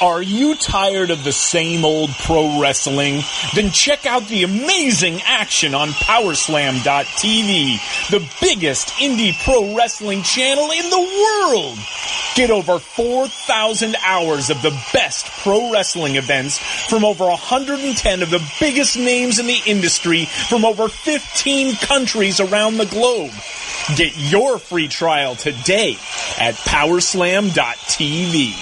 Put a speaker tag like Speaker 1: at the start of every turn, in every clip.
Speaker 1: Are you tired of the same old pro wrestling? Then check out the amazing action on Powerslam.tv, the biggest indie pro wrestling channel in the world. Get over 4,000 hours of the best pro wrestling events from over 110 of the biggest names in the industry from over 15 countries around the globe. Get your free trial today at Powerslam.tv.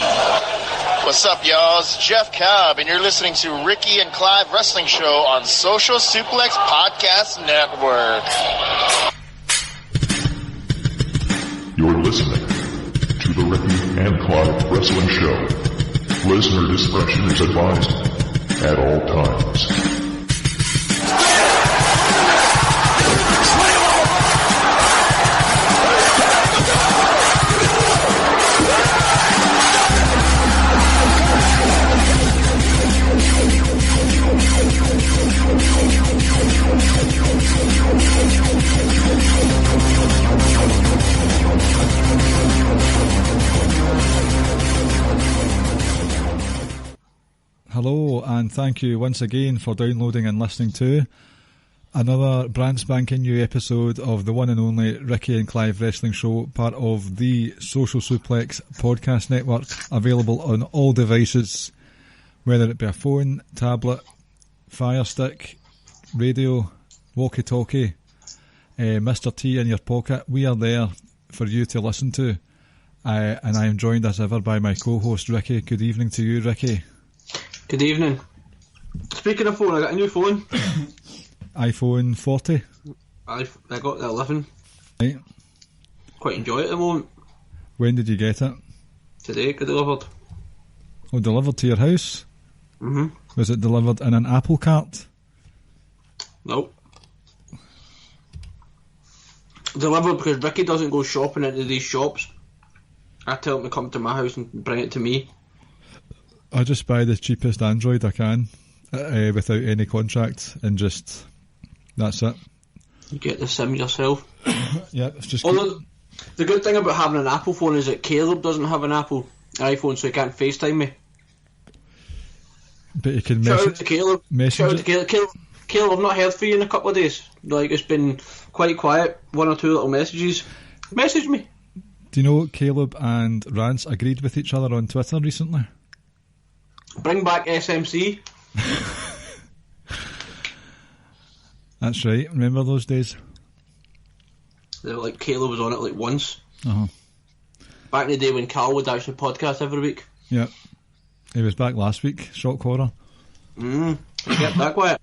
Speaker 2: What's up, y'all? It's Jeff Cobb, and you're listening to Ricky and Clive Wrestling Show on Social Suplex Podcast Network.
Speaker 3: You're listening to the Ricky and Clive Wrestling Show. Listener discretion is advised at all times.
Speaker 4: Hello, and thank you once again for downloading and listening to another brand spanking new episode of the one and only Ricky and Clive Wrestling Show, part of the Social Suplex Podcast Network, available on all devices, whether it be a phone, tablet, Fire Stick, radio, walkie-talkie, Mr. T in your pocket. We are there for you to listen to, and I am joined as ever by my co-host Ricky. Good evening to you, Ricky.
Speaker 5: Good evening. Speaking of phone, I got a new phone.
Speaker 4: iPhone 40.
Speaker 5: I got the 11.
Speaker 4: Right.
Speaker 5: Quite enjoy it at the moment.
Speaker 4: When did you get it?
Speaker 5: Today, got delivered.
Speaker 4: Oh, delivered to your house?
Speaker 5: Mm-hmm.
Speaker 4: Was it delivered in an Apple cart?
Speaker 5: Nope. Delivered because Ricky doesn't go shopping into these shops. I tell him to come to my house and bring it to me.
Speaker 4: I just buy the cheapest Android I can, without any contract, and just, that's it.
Speaker 5: You get the SIM yourself.
Speaker 4: Yeah, it's just...
Speaker 5: Although, the good thing about having an Apple phone is that Caleb doesn't have an Apple iPhone, so he can't FaceTime me.
Speaker 4: But you can
Speaker 5: Shout out to Caleb.
Speaker 4: Messenger.
Speaker 5: Shout out to Caleb. Caleb, I've not heard from you in a couple of days. Like, it's been quite quiet. One or two little messages. Message me.
Speaker 4: Do you know Caleb and Rance agreed with each other on Twitter recently?
Speaker 5: Bring back SMC.
Speaker 4: That's right, remember those days?
Speaker 5: They were like, Caleb was on it like once.
Speaker 4: Uh-huh.
Speaker 5: Back in the day when Carl would actually podcast every week.
Speaker 4: Yeah. He was back last week, shock horror.
Speaker 5: Get that quiet.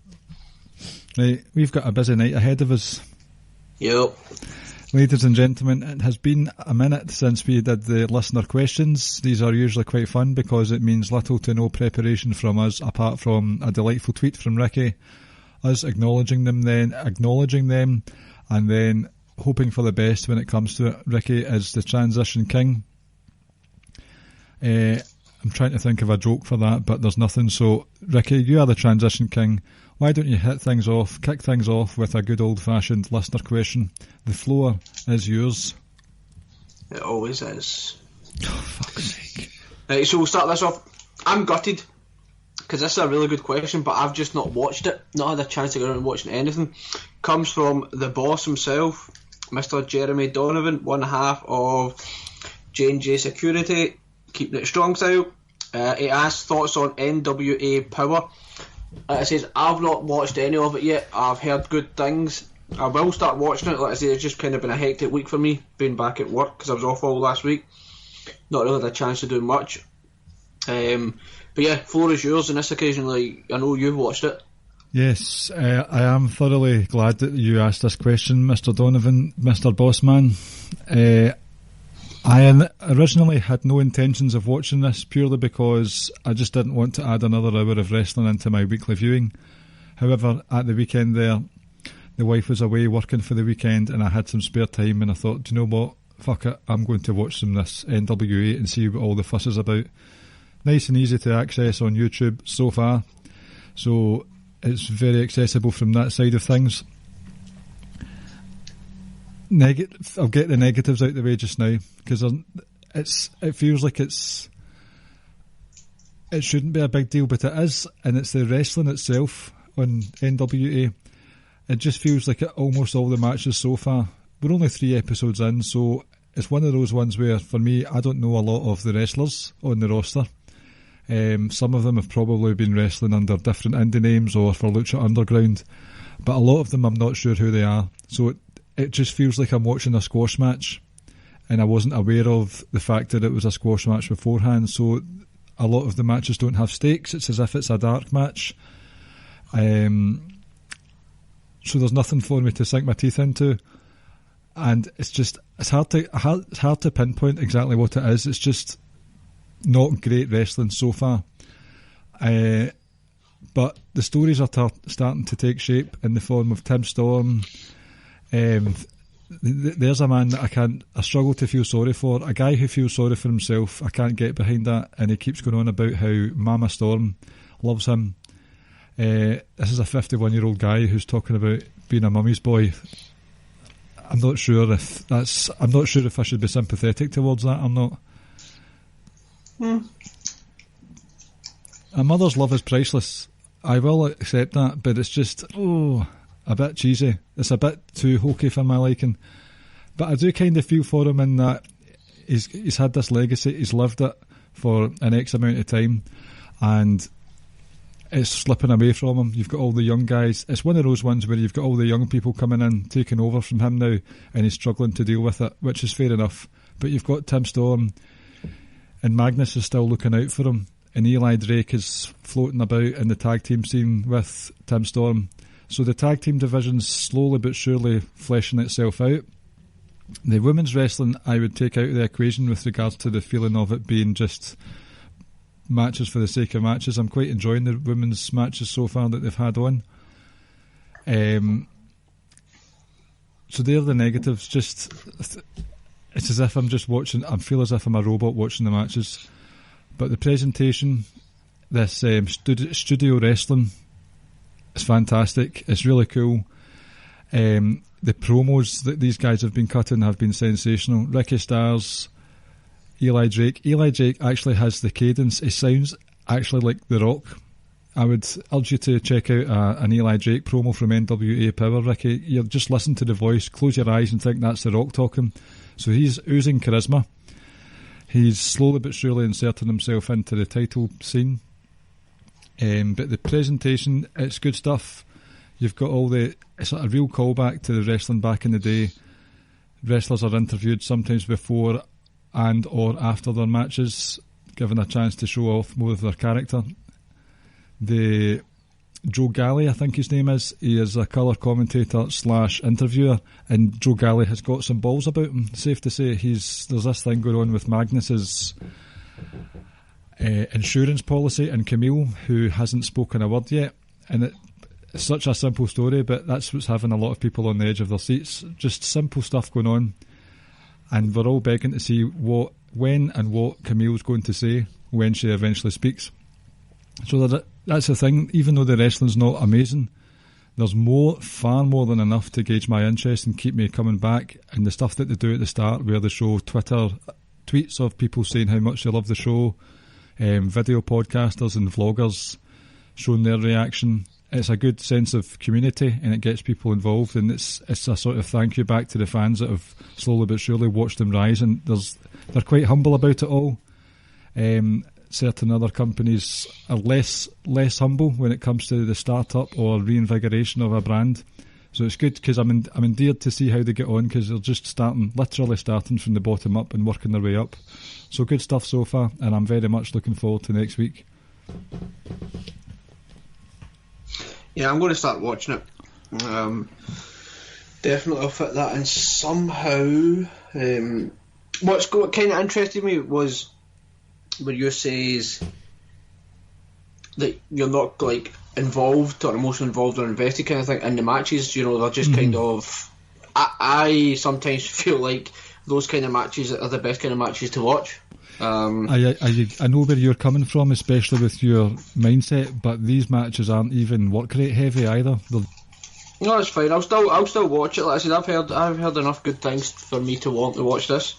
Speaker 4: Right, we've got a busy night ahead of us.
Speaker 5: Yep.
Speaker 4: Ladies and gentlemen, it has been a minute since we did the listener questions. These are usually quite fun because it means little to no preparation from us apart from a delightful tweet from Ricky, us acknowledging them, and then hoping for the best when it comes to it. Ricky is the transition king. I'm trying to think of a joke for that, but there's nothing. So, Ricky, you are the transition king. Why don't you kick things off with a good old-fashioned listener question? The floor is yours.
Speaker 5: It always is.
Speaker 4: Oh, fuck's sake.
Speaker 5: Right, so we'll start this off. I'm gutted, because this is a really good question, but I've just not watched it. Not had a chance to go around and watching anything. Comes from the boss himself, Mr. Jeremy Donovan, one half of J&J Security, keeping it strong style. He asks thoughts on NWA Power. Like I says, I've not watched any of it yet. I've heard good things. I will start watching it. Like I say, it's just kind of been a hectic week for me, being back at work because I was off all last week. Not really had a chance to do much. But yeah, floor is yours on this occasion. Like, I know you've watched it.
Speaker 4: Yes, I am thoroughly glad that you asked this question, Mr. Donovan, Mr. Bossman. I originally had no intentions of watching this purely because I just didn't want to add another hour of wrestling into my weekly viewing. However, at the weekend there, the wife was away working for the weekend and I had some spare time and I thought, do you know what, fuck it, I'm going to watch this NWA and see what all the fuss is about. Nice and easy to access on YouTube so far, so it's very accessible from that side of things. I'll get the negatives out of the way just now because it feels like it's it shouldn't be a big deal, but it is, and it's the wrestling itself on NWA. It just feels like almost all the matches so far. We're only 3 episodes in, so it's one of those ones where, for me, I don't know a lot of the wrestlers on the roster. Some of them have probably been wrestling under different indie names or for Lucha Underground, but a lot of them I'm not sure who they are. So it just feels like I'm watching a squash match, and I wasn't aware of the fact that it was a squash match beforehand. So a lot of the matches don't have stakes. It's as if it's a dark match. So there's nothing for me to sink my teeth into, and it's hard to pinpoint exactly what it is. It's just not great wrestling so far, but the stories are starting to take shape in the form of Tim Storm. There's a man that I struggle to feel sorry for, a guy who feels sorry for himself. I can't get behind that, and he keeps going on about how Mama Storm loves him. This is a 51-year-old guy who's talking about being a mummy's boy. I'm not sure if I should be sympathetic towards that. I'm not. A mother's love is priceless. I will accept that, but it's just a bit cheesy. It's a bit too hokey for my liking. But I do kind of feel for him in that he's had this legacy. He's lived it for an X amount of time, and it's slipping away from him. You've got all the young guys. It's one of those ones where you've got all the young people coming in, taking over from him now, and he's struggling to deal with it, which is fair enough. But you've got Tim Storm, and Magnus is still looking out for him, and Eli Drake is floating about in the tag team scene with Tim Storm. So the tag team division's slowly but surely fleshing itself out. The women's wrestling I would take out of the equation with regards to the feeling of it being just matches for the sake of matches. I'm quite enjoying the women's matches so far that they've had on. So they're the negatives. Just it's as if I'm just watching. I feel as if I'm a robot watching the matches. But the presentation, this studio wrestling, is fantastic. It's really cool. The promos that these guys have been cutting have been sensational. Ricky Starrs, Eli Drake. Eli Drake actually has the cadence. He sounds actually like The Rock. I would urge you to check out an Eli Drake promo from NWA Power, Ricky. You just listen to the voice, close your eyes and think that's The Rock talking. So he's oozing charisma. He's slowly but surely inserting himself into the title scene. But the presentation, it's good stuff. You've got it's a real callback to the wrestling back in the day. Wrestlers are interviewed sometimes before and or after their matches, given a chance to show off more of their character. The Joe Galley, I think his name is, he is a colour commentator / interviewer, and Joe Galley has got some balls about him, safe to say. There's this thing going on with Magnus's insurance policy and Camille, who hasn't spoken a word yet, and it's such a simple story, but that's what's having a lot of people on the edge of their seats. Just simple stuff going on, and we're all begging to see when and what Camille's going to say when she eventually speaks. So that's the thing. Even though the wrestling's not amazing, there's far more than enough to gauge my interest and keep me coming back. And the stuff that they do at the start, where they show Twitter tweets of people saying how much they love the show, video podcasters and vloggers showing their reaction. It's a good sense of community, and it gets people involved, and it's a sort of thank you back to the fans that have slowly but surely watched them rise, and they're quite humble about it all. Certain other companies are less humble when it comes to the start-up or reinvigoration of a brand. So it's good because I'm endeared to see how they get on, because they're just literally starting from the bottom up and working their way up. So good stuff so far, and I'm very much looking forward to next week.
Speaker 5: Yeah, I'm going to start watching it. Definitely I'll fit that in somehow. What kind of interested me was when you says that you're not like involved or emotionally involved or invested kind of thing in the matches. You know, they're just kind of. I sometimes feel like those kind of matches are the best kind of matches to watch.
Speaker 4: I know where you're coming from, especially with your mindset, but these matches aren't even work rate heavy either. No,
Speaker 5: that's fine. I'll still watch it. Like I said, I've heard enough good things for me to want to watch this.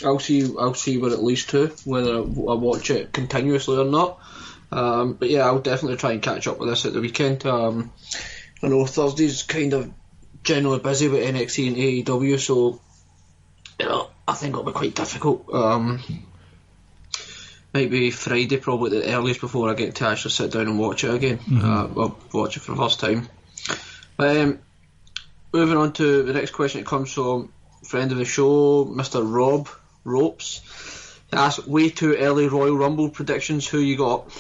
Speaker 5: I'll see where it leads to, whether I watch it continuously or not. But yeah, I'll definitely try and catch up with this at the weekend. I know Thursday's kind of generally busy with NXT and AEW, so I think it'll be quite difficult. Might be Friday probably the earliest before I get to actually sit down and watch it again. Watch it for the first time. Moving on to the next question, it comes from friend of the show, Mr. Rob Ropes. He asks, way too early Royal Rumble predictions, who you got?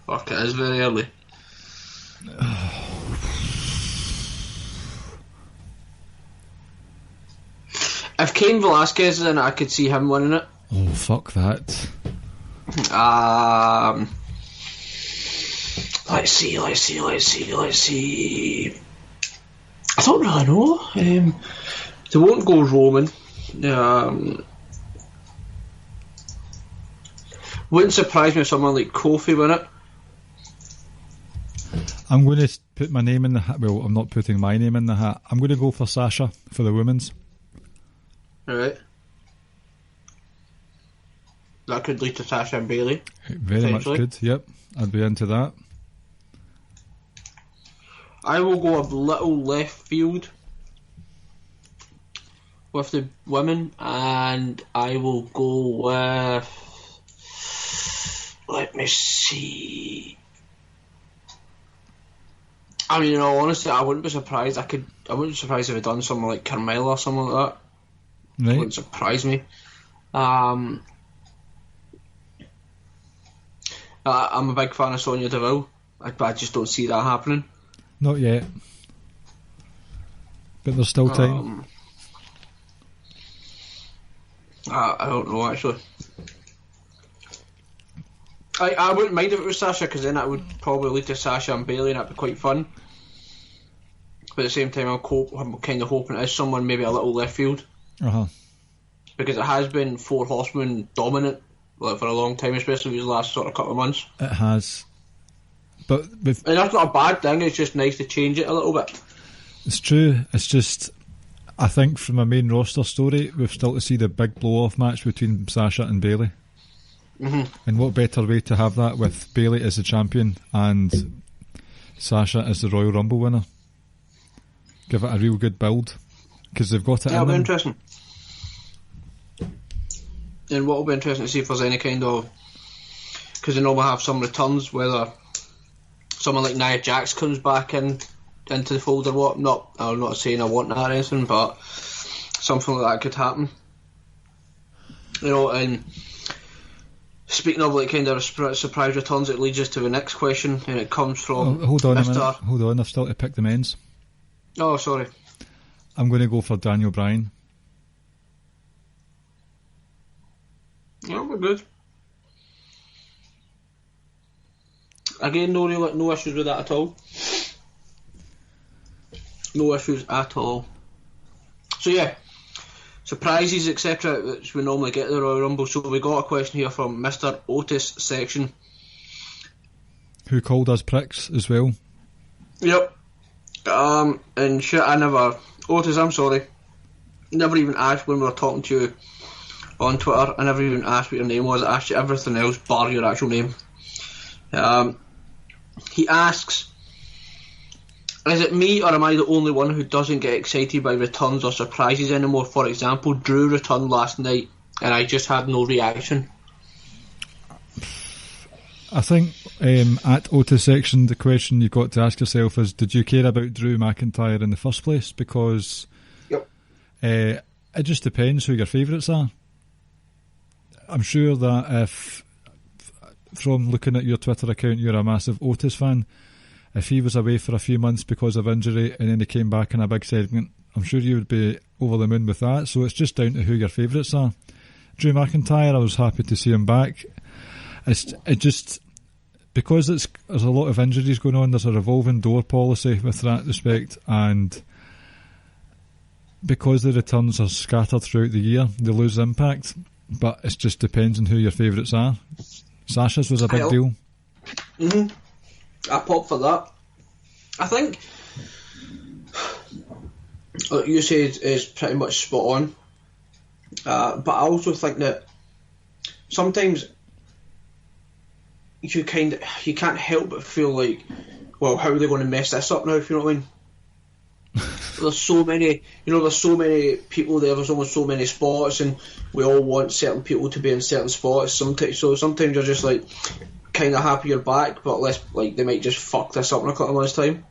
Speaker 5: Fuck, it is very early. If Cain Velasquez is in it, I could see him winning it.
Speaker 4: Oh, fuck that.
Speaker 5: Let's see. I don't really know. They won't go Roman. Wouldn't surprise me if someone like Kofi win it.
Speaker 4: I'm going to put my name in the hat. Well, I'm not putting my name in the hat. I'm going to go for Sasha for the women's.
Speaker 5: Alright. That could lead to Sasha and Bayley.
Speaker 4: Very much good, yep. I'd be into that.
Speaker 5: I will go a little left field with the women, and I will go with... Let me see... I mean, in all honesty, I wouldn't be surprised. I wouldn't be surprised if I'd done something like Carmella or something like that.
Speaker 4: Right.
Speaker 5: It wouldn't surprise me. I'm a big fan of Sonya Deville. I just don't see that happening.
Speaker 4: Not yet. But there's still time.
Speaker 5: I don't know, actually. I wouldn't mind if it was Sasha, because then that would probably lead to Sasha and Bayley, and that'd be quite fun. But at the same time, I'm kind of hoping it is someone maybe a little left field. Because it has been Four Horsemen dominant for a long time, especially these last sort of couple of months.
Speaker 4: It has. But
Speaker 5: and that's not a bad thing, it's just nice to change it a little bit.
Speaker 4: It's true, it's just, I think from a main roster story, we've still to see the big blow-off match between Sasha and Bayley. And what better way to have that with Bayley as the champion and Sasha as the Royal Rumble winner? Give it a real good build, because they've got it in them.
Speaker 5: That'll be interesting. And what will be interesting to see if there's any kind of... Because they normally have some returns, whether someone like Nia Jax comes back into the fold or what. I'm not saying I want that or anything, but something like that could happen. You know, and speaking of like kind of surprise returns, it leads us to the next question, and it comes from
Speaker 4: hold on a minute. Hold on, I've still to pick the men's.
Speaker 5: Oh, sorry.
Speaker 4: I'm going to go for Daniel Bryan.
Speaker 5: Yeah, we're good. Again, no issues with that at all. No issues at all. So yeah, surprises, etc., which we normally get at the Royal Rumble. So we got a question here from Mr. Otis Section,
Speaker 4: who called us pricks as well.
Speaker 5: Yep. And shit, Otis, I'm sorry, never even asked when we were talking to you on Twitter. I never even asked what your name was. I asked you everything else bar your actual name. He asks, is it me or am I the only one who doesn't get excited by returns or surprises anymore? For example, Drew returned last night and I just had no reaction.
Speaker 4: I think at Otis Section, the question you've got to ask yourself is, did you care about Drew McIntyre in the first place? Because it just depends who your favourites are. I'm sure that if, from looking at your Twitter account, you're a massive Otis fan. If he was away for a few months because of injury and then he came back in a big segment, I'm sure you would be over the moon with that. So it's just down to who your favourites are. Drew McIntyre, I was happy to see him back. It just, because there's a lot of injuries going on, there's a revolving door policy with that respect, and because the returns are scattered throughout the year, they lose impact. But it just depends on who your favourites are. Sasha's was a big deal.
Speaker 5: I pop for that. I think what you said is pretty much spot on. But I also think that sometimes you can't help but feel like, well, how are they going to mess this up now? If you know what I mean. There's so many people there. There's almost so many spots, and we all want certain people to be in certain spots. Sometimes you're just like kind of happy you're back, but less like they might just fuck this up in a couple of months' time.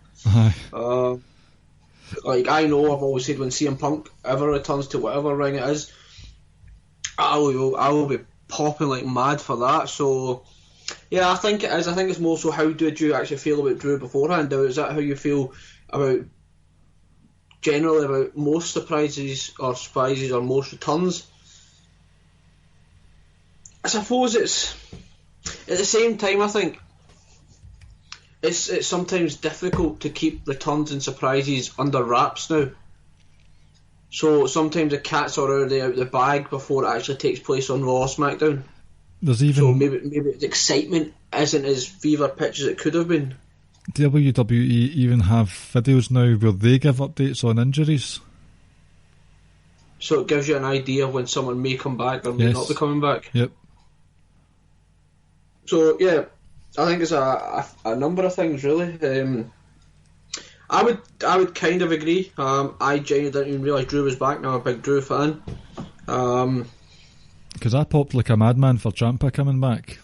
Speaker 5: Like I know I've always said when CM Punk ever returns to whatever ring it is, I will be popping like mad for that. So yeah, I think it is. I think it's more so how did you actually feel about Drew beforehand? Now, is that how you feel generally about most surprises or most returns? I suppose it's at the same time. I think it's sometimes difficult to keep returns and surprises under wraps now. So sometimes the cats are already out the bag before it actually takes place on Raw or SmackDown. So maybe the excitement isn't as fever pitch as it could have been.
Speaker 4: WWE even have videos now where they give updates on injuries.
Speaker 5: So it gives you an idea of when someone may come back or may not be coming back.
Speaker 4: Yep.
Speaker 5: So yeah, I think it's a number of things really. I would kind of agree. I genuinely didn't even realise Drew was back. Now I'm a big Drew fan.
Speaker 4: Because I popped like a madman for Ciampa coming back.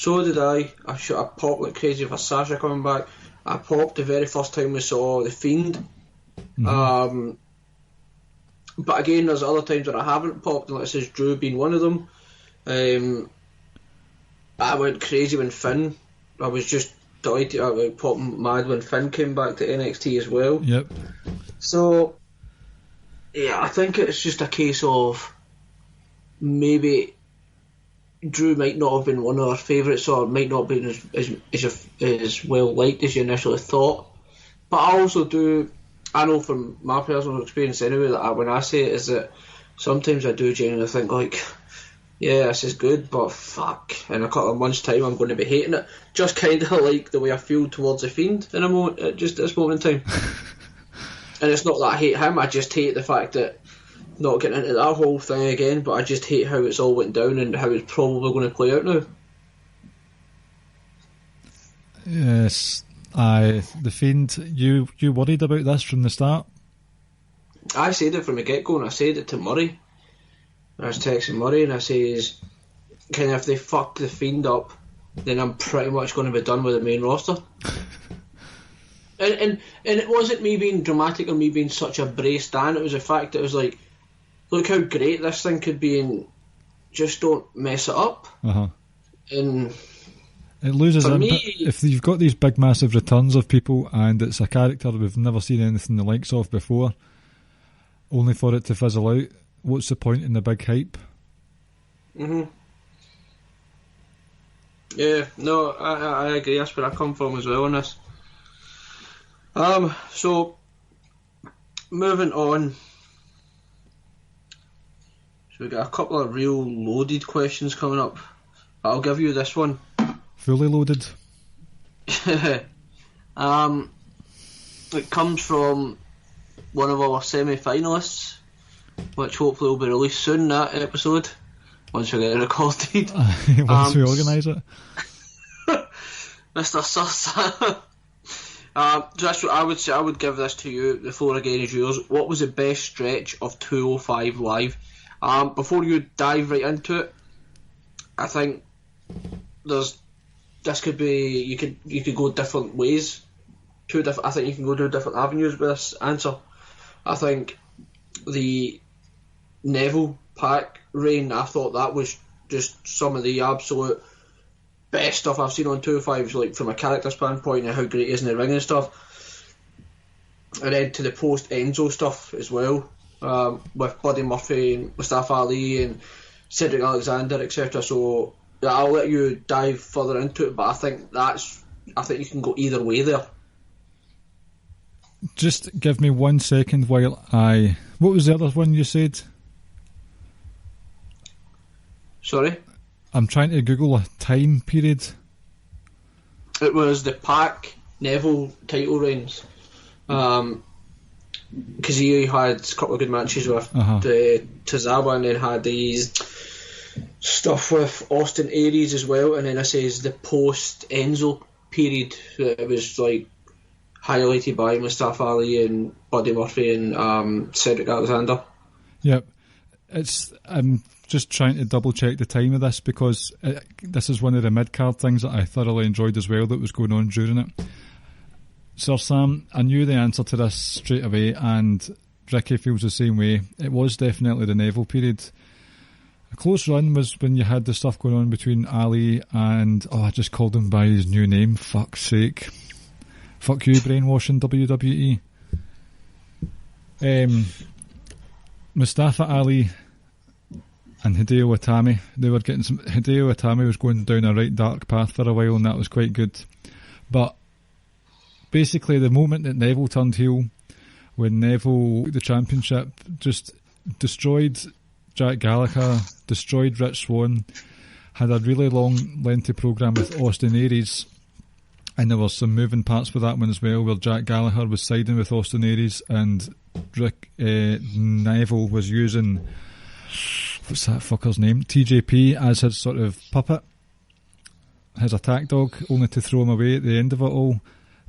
Speaker 4: I popped like crazy for Sasha coming back. I popped the very first time we saw The Fiend. Mm-hmm. But again, there's other times where I haven't popped, and like this is Drew being one of them. I went crazy when Finn. I was just delighted. I went popping mad when Finn came back to NXT as well. Yep. So,
Speaker 5: yeah, I think it's just a case of maybe Drew might not have been one of our favourites, or might not have been as well liked as you initially thought. But I know from my personal experience anyway, that when I say it is that sometimes I do genuinely think like, yeah, this is good, but fuck, in a couple of months' time I'm going to be hating it. Just kind of like the way I feel towards The Fiend in a moment, just at this moment in time. And it's not that I hate him, I just hate the fact that, not getting into that whole thing again, but I just hate how it's all went down and how it's probably going to play out now.
Speaker 4: Yes, The Fiend, you worried about this from the start?
Speaker 5: I said it from the get-go, and I said it to Murray. I was texting Murray and I says, kind of, if they fuck The Fiend up, then I'm pretty much going to be done with the main roster. and it wasn't me being dramatic or me being such a brave stan, it was the fact that it was like, look how great this thing could be and just don't mess it up.
Speaker 4: Uh-huh.
Speaker 5: And
Speaker 4: it loses
Speaker 5: for
Speaker 4: impact. If you've got these big massive returns of people and it's a character we've never seen anything the likes of before, only for it to fizzle out, what's the point in the big hype?
Speaker 5: Yeah, no, I agree. That's where I come from as well on this. So moving on. So we got a couple of real loaded questions coming up. I'll give you this one.
Speaker 4: Fully loaded.
Speaker 5: It comes from one of our semi-finalists, which hopefully will be released soon, that episode, once we get it recorded.
Speaker 4: Once we organise it.
Speaker 5: Mr. Sussa. So that's what I would say. I would give this to you. The floor again is yours. What was the best stretch of 205 Live? Before you dive right into it, I think this could be, you could go different ways. I think you can go to different avenues with this answer. I think the Neville Pac reign, I thought that was just some of the absolute best stuff I've seen on 205s, like from a character standpoint and how great he is in the ring and stuff. And then to the post Enzo stuff as well, with Buddy Murphy and Mustafa Ali and Cedric Alexander, etc. So yeah, I'll let you dive further into it, but I think you can go either way there.
Speaker 4: Just give me 1 second while what was the other one you said?
Speaker 5: Sorry?
Speaker 4: I'm trying to Google a time period.
Speaker 5: It was the Pac Neville title reigns. because he had a couple of good matches with Tozawa, and then had these stuff with Austin Aries as well, and then I says the post Enzo period that was like highlighted by Mustafa Ali and Buddy Murphy and Cedric Alexander.
Speaker 4: Yep. I'm just trying to double check the time of this, because this is one of the mid-card things that I thoroughly enjoyed as well that was going on during it. Sir Sam, I knew the answer to this straight away, and Ricky feels the same way. It was definitely the Neville period. A close run was when you had the stuff going on between Ali and... I just called him by his new name, fuck's sake. Fuck you, brainwashing WWE. Mustafa Ali and Hideo Itami, they were getting some... Hideo Itami was going down a right dark path for a while, and that was quite good. But basically, the moment that Neville turned heel, when Neville took the championship, just destroyed Jack Gallagher, destroyed Rich Swann, had a really long, lengthy programme with Austin Aries, and there were some moving parts for that one as well, where Jack Gallagher was siding with Austin Aries, and Neville was using, what's that fucker's name, TJP, as his sort of puppet, his attack dog, only to throw him away at the end of it all.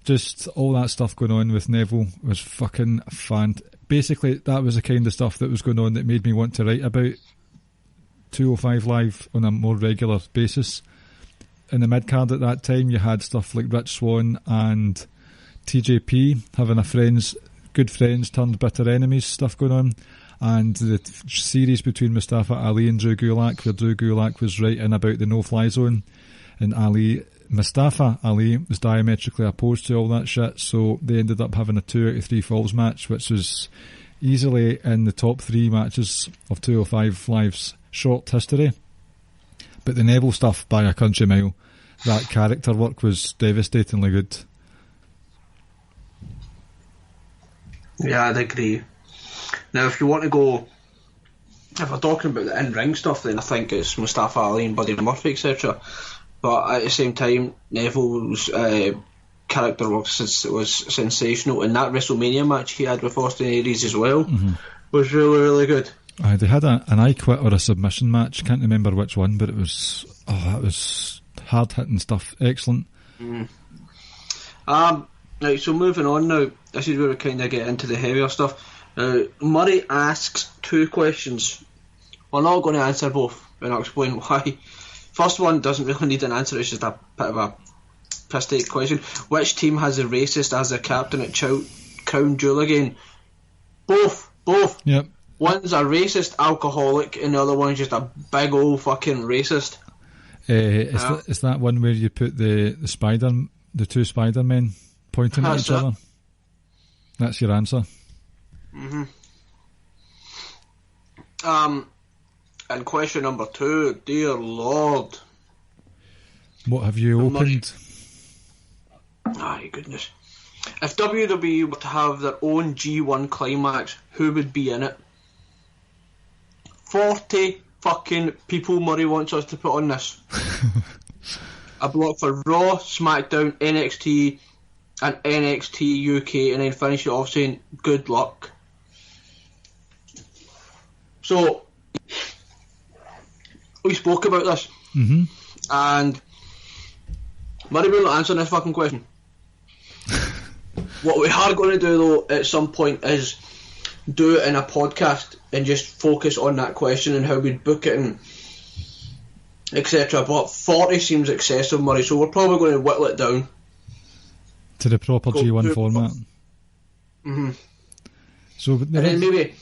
Speaker 4: Just all that stuff going on with Neville was fucking fun. Basically, that was the kind of stuff that was going on that made me want to write about 205 Live on a more regular basis. In the mid-card at that time, you had stuff like Rich Swann and TJP having good friends turned bitter enemies stuff going on. And the series between Mustafa Ali and Drew Gulak, where Drew Gulak was writing about the no-fly zone, and Mustafa Ali was diametrically opposed to all that shit, so they ended up having a 2 out of 3 falls match, which was easily in the top 3 matches of 205 Live's short history. But the Neville stuff, by a country mile, that character work was devastatingly good.
Speaker 5: Yeah, I'd agree. Now, if you want to go, if we're talking about the in-ring stuff, then I think it's Mustafa Ali and Buddy Murphy, etc. But at the same time, Neville's character work was sensational, and that WrestleMania match he had with Austin Aries as well was really, really good.
Speaker 4: They had an I Quit or a submission match, can't remember which one, but it was hard-hitting stuff, excellent.
Speaker 5: Right, so moving on now, this is where we kind of get into the heavier stuff. Murray asks 2 questions. We're not going to answer both, and I'll explain why. First one doesn't really need an answer, it's just a bit of a piss-take question. Which team has a racist as their captain at Crown Jewel again? Both.
Speaker 4: Yep.
Speaker 5: One's a racist alcoholic, and the other one's just a big old fucking racist.
Speaker 4: Is that one where you put the 2 Spider-Men pointing at each other? That's your answer.
Speaker 5: And question number 2, dear Lord.
Speaker 4: What have you opened?
Speaker 5: My goodness. If WWE were to have their own G1 climax, who would be in it? 40 fucking people Murray wants us to put on this. A block for Raw, SmackDown, NXT, and NXT UK, and then finish it off saying, good luck. So, we spoke about this, and Murray will not answer this fucking question. What we are going to do though at some point is do it in a podcast and just focus on that question and how we'd book it and etc. But 40 seems excessive, Murray, so we're probably going to whittle it down
Speaker 4: to the proper G1 format. So, and
Speaker 5: then maybe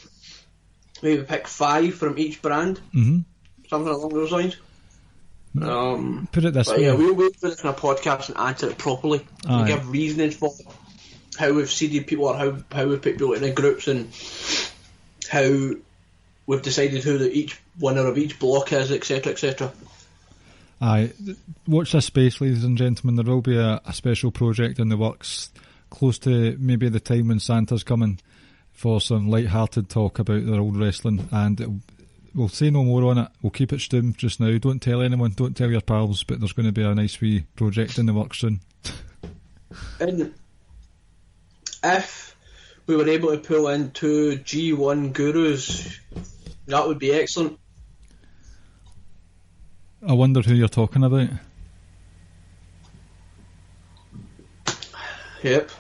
Speaker 5: pick 5 from each brand, something along those lines.
Speaker 4: Put it this way.
Speaker 5: Yeah, we'll put it in a podcast and answer it properly. And give reasonings for how we've seeded people or how we've put people into groups and how we've decided who each winner of each block is, etc, etc.
Speaker 4: Watch this space, ladies and gentlemen. There will be a special project in the works close to maybe the time when Santa's coming for some light-hearted talk about their old wrestling, and we'll say no more on it. We'll keep it stum just now. Don't tell anyone, don't tell your pals, but there's going to be a nice wee project in the works soon.
Speaker 5: And if we were able to pull in 2 G1 gurus, that would be excellent.
Speaker 4: I wonder who you're talking about.
Speaker 5: Yep.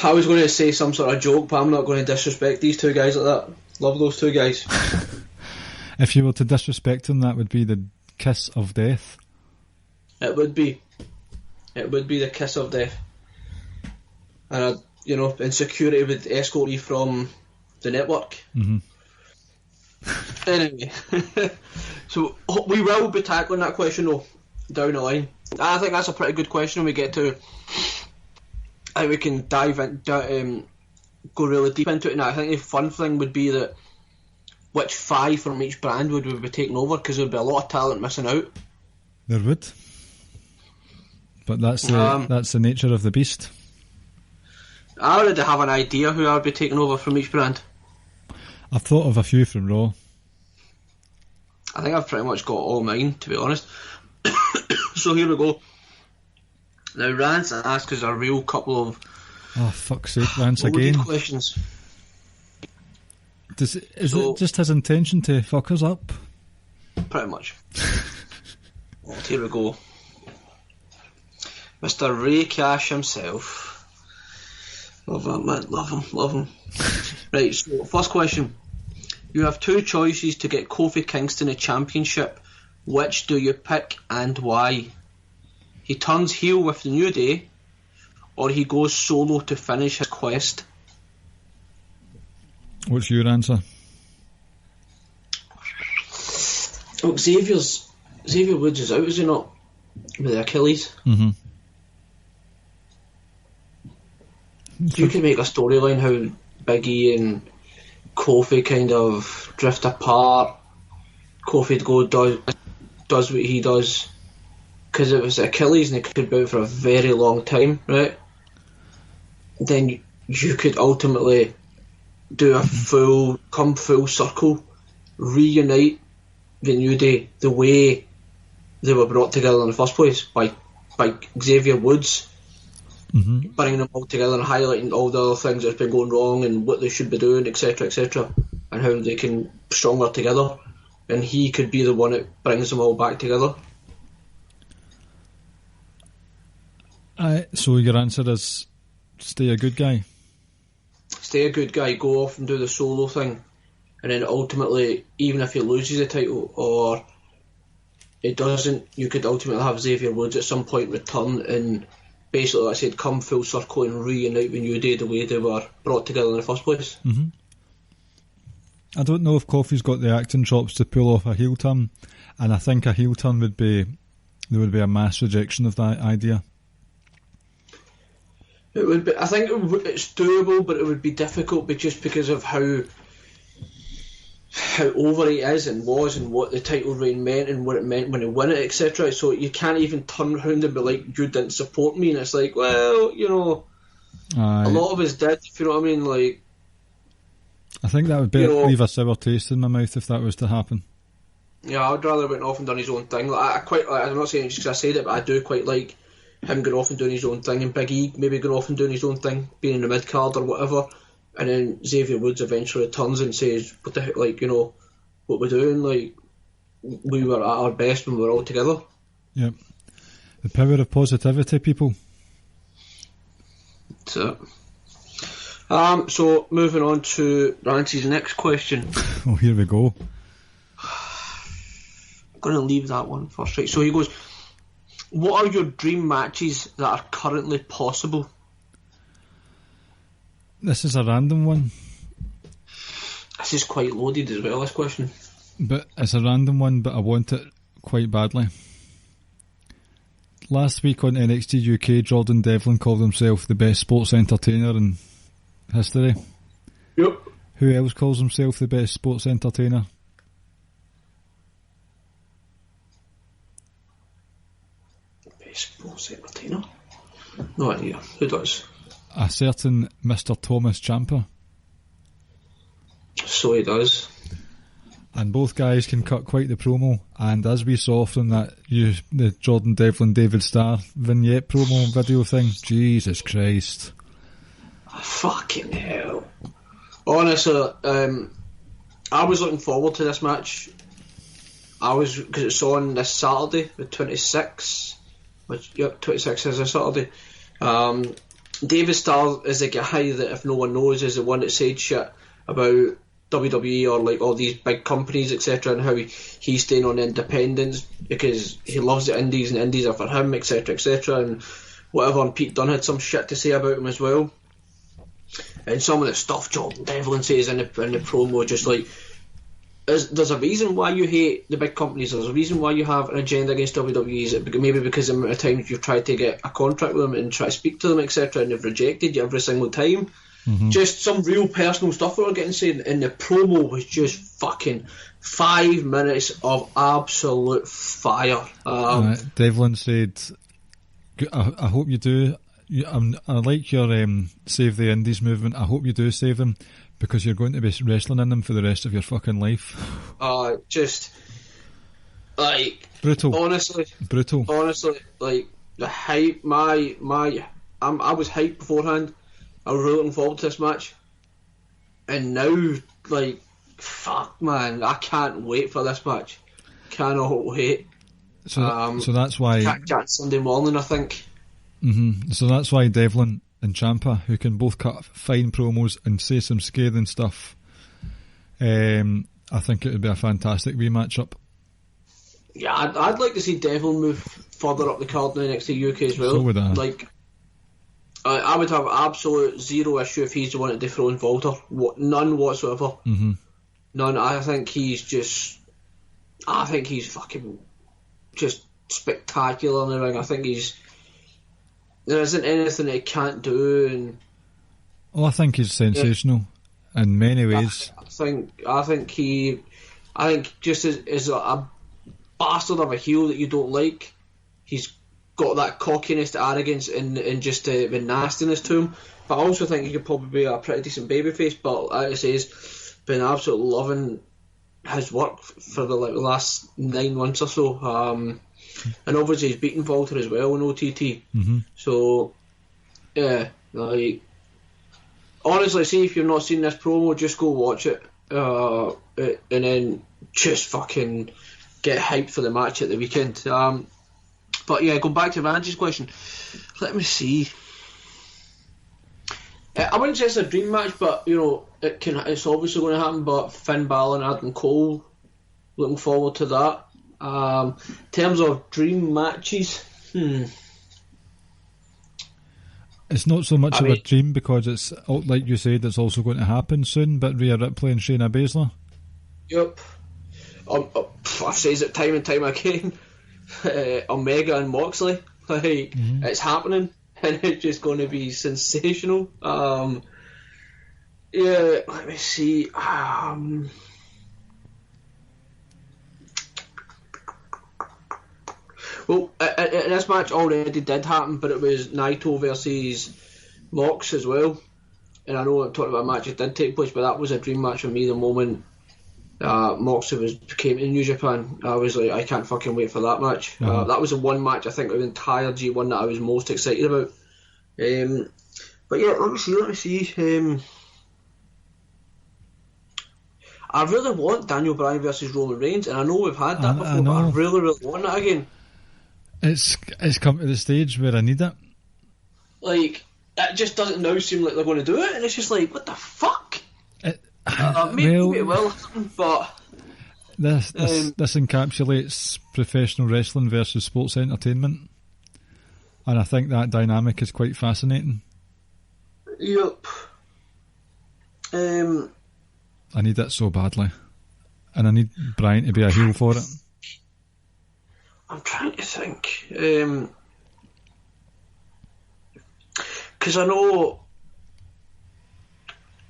Speaker 5: I was going to say some sort of joke, but I'm not going to disrespect these 2 guys like that. Love those 2 guys.
Speaker 4: If you were to disrespect them, that would be the kiss of death.
Speaker 5: It would be. It would be the kiss of death. And, insecurity would escort you from the network.
Speaker 4: Mm-hmm.
Speaker 5: Anyway, so we will be tackling that question though down the line. I think that's a pretty good question when we get to how we can dive in, go really deep into it. And I think the fun thing would be that which 5 from each brand would we be taking over, because there would be a lot of talent missing out.
Speaker 4: There would, but that's the nature of the beast.
Speaker 5: I already have an idea who I would be taking over from each brand.
Speaker 4: I've thought of a few from Raw.
Speaker 5: I think I've pretty much got all mine, to be honest. So here we go. Now, Rance asks us a real couple of...
Speaker 4: Oh, fuck's sake, Rance again.
Speaker 5: Questions.
Speaker 4: Is it just his intention to fuck us up?
Speaker 5: Pretty much. Here we go. Mr. Ray Cash himself. Love that man, love him. Right, so first question. You have 2 choices to get Kofi Kingston a championship. Which do you pick and why? He turns heel with the New Day, or he goes solo to finish his quest?
Speaker 4: What's your answer?
Speaker 5: Oh, Xavier Woods is out, is he not? With the Achilles.
Speaker 4: Mm-hmm.
Speaker 5: You can make a storyline how Big E and Kofi kind of drift apart. Kofi does what he does because it was Achilles and it could be out for a very long time, right? Then you could ultimately do a full circle, reunite the New Day the way they were brought together in the first place by Xavier Woods.
Speaker 4: Mm-hmm.
Speaker 5: Bringing them all together and highlighting all the other things that's been going wrong and what they should be doing, etc., and how they can be stronger together. And he could be the one that brings them all back together.
Speaker 4: So your answer is stay a good guy?
Speaker 5: Stay a good guy, go off and do the solo thing, and then ultimately, even if he loses the title or it doesn't, you could ultimately have Xavier Woods at some point return and basically, like I said, come full circle and reunite the New Day the way they were brought together in the first place.
Speaker 4: Mm-hmm. I don't know if Kofi's got the acting chops to pull off a heel turn, and I think a heel turn would be a mass rejection of that idea. It
Speaker 5: would be. I think it's doable, but it would be difficult, just because of how over he is and was, and what the title reign meant, and what it meant when he won it, etc. So you can't even turn around and be like, "You didn't support me," and it's like, well, a lot of us did. If you know what I mean, like.
Speaker 4: I think that would leave a sour taste in my mouth if that was to happen.
Speaker 5: Yeah, I'd rather went off and done his own thing. Like, I'm not saying it just because I said it, but I do quite like him going off and doing his own thing, and Big E maybe going off and doing his own thing, being in the mid card or whatever, and then Xavier Woods eventually returns and says, "What the heck? Like, what we're doing? Like, we were at our best when we were all together."
Speaker 4: Yep, the power of positivity, people.
Speaker 5: That's it. So moving on to Rancy's next question.
Speaker 4: Oh, here we go.
Speaker 5: I'm going to leave that one first, right? So he goes, what are your dream matches that are currently possible?
Speaker 4: This is a random one.
Speaker 5: This is quite loaded as well, this question.
Speaker 4: But it's a random one, but I want it quite badly. Last week on NXT UK, Jordan Devlin called himself the best sports entertainer in history.
Speaker 5: Yep.
Speaker 4: Who else calls himself the best sports entertainer?
Speaker 5: Best sports entertainer? No idea. Who does?
Speaker 4: A certain Mr. Thomas Ciampa.
Speaker 5: So he does.
Speaker 4: And both guys can cut quite the promo, and as we saw from the Jordan Devlin David Starr vignette promo video thing, Jesus Christ.
Speaker 5: Fucking hell. Honestly, I was looking forward to this match. Because it's on this Saturday, the 26th. 26th is a Saturday. David Starr is the guy that, if no one knows, is the one that said shit about WWE or like all these big companies, etc., and how he's staying on independence because he loves the indies and indies are for him, etc., etc., and whatever. And Pete Dunne had some shit to say about him as well. And some of the stuff Jordan Devlin says in the promo, just like, there's a reason why you hate the big companies. There's a reason why you have an agenda against WWE. Is it maybe because of the amount of times you've tried to get a contract with them and try to speak to them, etc., and they've rejected you every single time? Mm-hmm. Just some real personal stuff we were getting said, and the promo was just fucking 5 minutes of absolute fire.
Speaker 4: Devlin said, I hope you do. I like your Save the Indies movement. I hope you do save them, because you're going to be wrestling in them for the rest of your fucking life.
Speaker 5: Just like
Speaker 4: brutal.
Speaker 5: Honestly, like the hype. I was hyped beforehand. I was really looking forward to this match, and now, like, fuck, man, I can't wait for this match. Cannot wait.
Speaker 4: So that's why
Speaker 5: catch Sunday morning, I think.
Speaker 4: Mm-hmm. So that's why Devlin and Ciampa, who can both cut fine promos and say some scathing stuff, I think it would be a fantastic wee matchup.
Speaker 5: Yeah, I'd like to see Devlin move further up the card in the NXT UK as well.
Speaker 4: So would I.
Speaker 5: Like, I would have absolute zero issue if he's the one to dethrone Walter. None whatsoever.
Speaker 4: Mm-hmm.
Speaker 5: None. I think he's fucking just spectacular in the ring. I think there isn't anything that he can't do. And
Speaker 4: I think he's sensational in many ways.
Speaker 5: I think just as a bastard of a heel that you don't like, he's got that cockiness, the arrogance, and just the nastiness to him. But I also think he could probably be a pretty decent babyface. But like I say, he's been absolutely loving his work for the last 9 months or so. And obviously he's beaten Walter as well in OTT.
Speaker 4: Mm-hmm.
Speaker 5: So yeah, like, honestly, see if you've not seen this promo, just go watch it, and then just fucking get hyped for the match at the weekend. But yeah, going back to Randy's question, let me see. I wouldn't say it's a dream match, but you know, it's obviously going to happen. But Finn Balor and Adam Cole, looking forward to that. In terms of dream matches,
Speaker 4: it's not so much of a dream because it's, like you said, it's also going to happen soon. But Rhea Ripley and Shayna Baszler.
Speaker 5: Yep. I've said it time and time again. Omega and Moxley, like, it's happening, and it's just going to be sensational. Yeah, let me see. Well, this match already did happen, but it was Naito versus Mox as well. And I know I'm talking about a match that did take place, but that was a dream match for me the moment Moxley came to New Japan. I was like, I can't fucking wait for that match. That was the one match I think of the entire G1 that I was most excited about. But yeah, let me see. I really want Daniel Bryan versus Roman Reigns, and I know we've had that before, but I really, really want it again.
Speaker 4: It's come to the stage where I need it.
Speaker 5: Like, it just doesn't now seem like they're going to do it, and it's just like, what the fuck? Maybe it will happen, but
Speaker 4: this encapsulates professional wrestling versus sports entertainment, and I think that dynamic is quite fascinating.
Speaker 5: Yep.
Speaker 4: I need it so badly, and I need Bryan to be a heel for it.
Speaker 5: I'm trying to think, because I know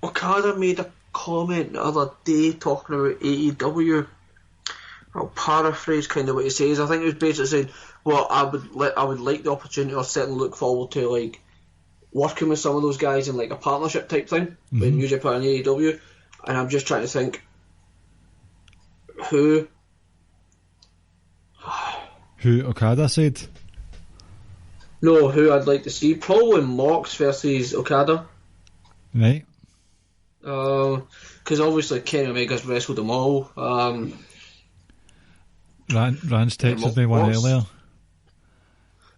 Speaker 5: Okada made a comment the other day talking about AEW. I'll paraphrase kind of what he says. I think he was basically saying, well, I would like the opportunity, or certainly look forward to, like, working with some of those guys in like a partnership type thing with New Japan and AEW. And I'm just trying to think who
Speaker 4: Okada said.
Speaker 5: No, who I'd like to see. Probably Mox versus Okada.
Speaker 4: Right.
Speaker 5: Because obviously Kenny Omega's wrestled them all.
Speaker 4: Rance texted me one earlier.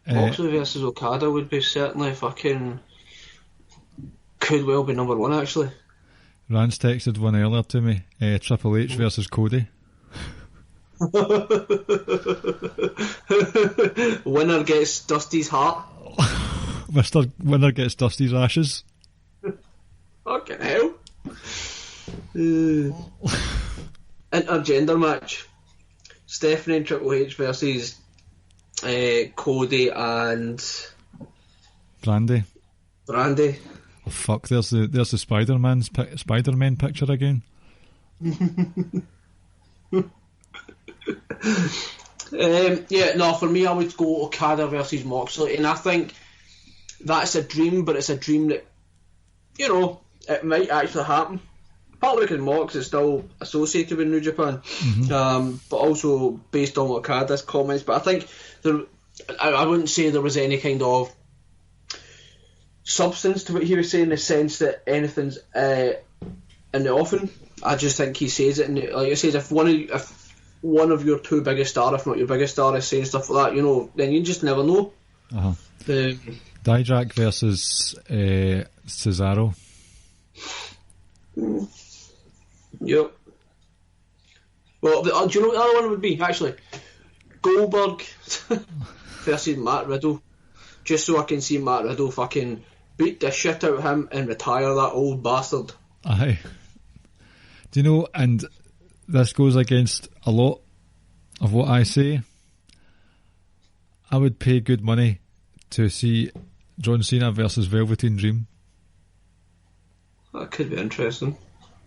Speaker 5: Moxley versus Okada would be certainly fucking... Could well be number one, actually.
Speaker 4: Rance texted one earlier to me. Triple H versus Cody.
Speaker 5: Winner gets Dusty's heart.
Speaker 4: Mr. Winner gets Dusty's ashes.
Speaker 5: Fucking hell. Intergender match. Stephanie and Triple H versus Cody and
Speaker 4: Brandy.
Speaker 5: Oh,
Speaker 4: fuck, there's the Spider-Man picture again.
Speaker 5: For me I would go Okada versus Moxley, and I think that's a dream, but it's a dream that, you know, it might actually happen. Partly because Mox is still associated with New Japan, but also based on Okada's comments. But I think I wouldn't say there was any kind of substance to what he was saying, in the sense that anything's in the offing. I just think he says it, and like I said, if one of your two biggest stars, if not your biggest star, is saying stuff like that, you know, then you just never know.
Speaker 4: Dijak versus Cesaro.
Speaker 5: Yep. Well, do you know what the other one would be, actually? Goldberg versus Matt Riddle. Just so I can see Matt Riddle fucking beat the shit out of him and retire that old bastard.
Speaker 4: Aye. Do you know, and this goes against a lot of what I say, I would pay good money to see John Cena versus Velveteen Dream.
Speaker 5: That could be interesting.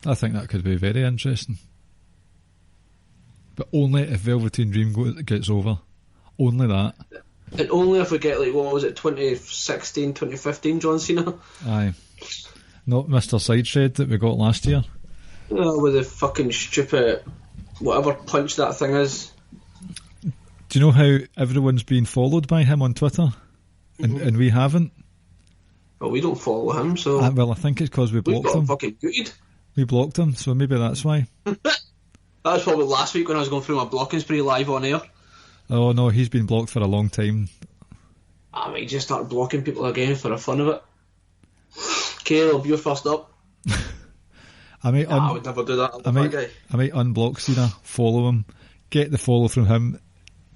Speaker 4: I think that could be very interesting. But only if Velveteen Dream gets over. Only that.
Speaker 5: And only if we get, like, what was it, 2016, 2015 John Cena?
Speaker 4: Aye. Not Mr. Sideshed that we got last year.
Speaker 5: With the fucking stupid whatever punch that thing is.
Speaker 4: Do you know how everyone's been followed by him on Twitter? And we haven't?
Speaker 5: Well, we don't follow him, so...
Speaker 4: well, I think it's because we blocked
Speaker 5: got
Speaker 4: him.
Speaker 5: Fucking booted.
Speaker 4: We blocked him, so maybe that's why.
Speaker 5: That was probably last week when I was going through my blocking spree live on air.
Speaker 4: Oh no, he's been blocked for a long time.
Speaker 5: I might just start blocking people again for the fun of it. Caleb, you're first up.
Speaker 4: I
Speaker 5: would never do that.
Speaker 4: I might unblock Cena, follow him, get the follow from him,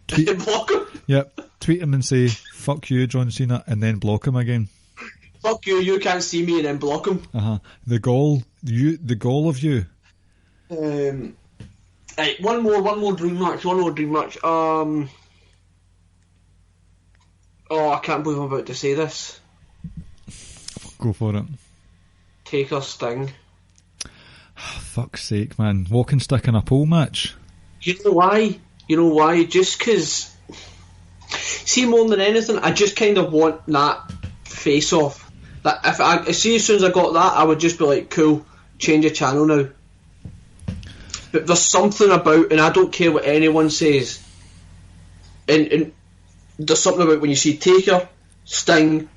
Speaker 5: block him?
Speaker 4: Yep, tweet him and say, fuck you, John Cena, and then block him again.
Speaker 5: Fuck you, you can't see me, and then block him.
Speaker 4: The goal of you.
Speaker 5: Right, one more dream match. Oh, I can't believe I'm about to say this.
Speaker 4: Go for it.
Speaker 5: Taker Sting.
Speaker 4: Fuck's sake, man. Walking stick in a pole match.
Speaker 5: You know why? Just because... See, more than anything, I just kind of want that face-off. That as soon as I got that, I would just be like, cool, change the channel now. But there's something about, and I don't care what anyone says, and there's something about when you see Taker, Sting,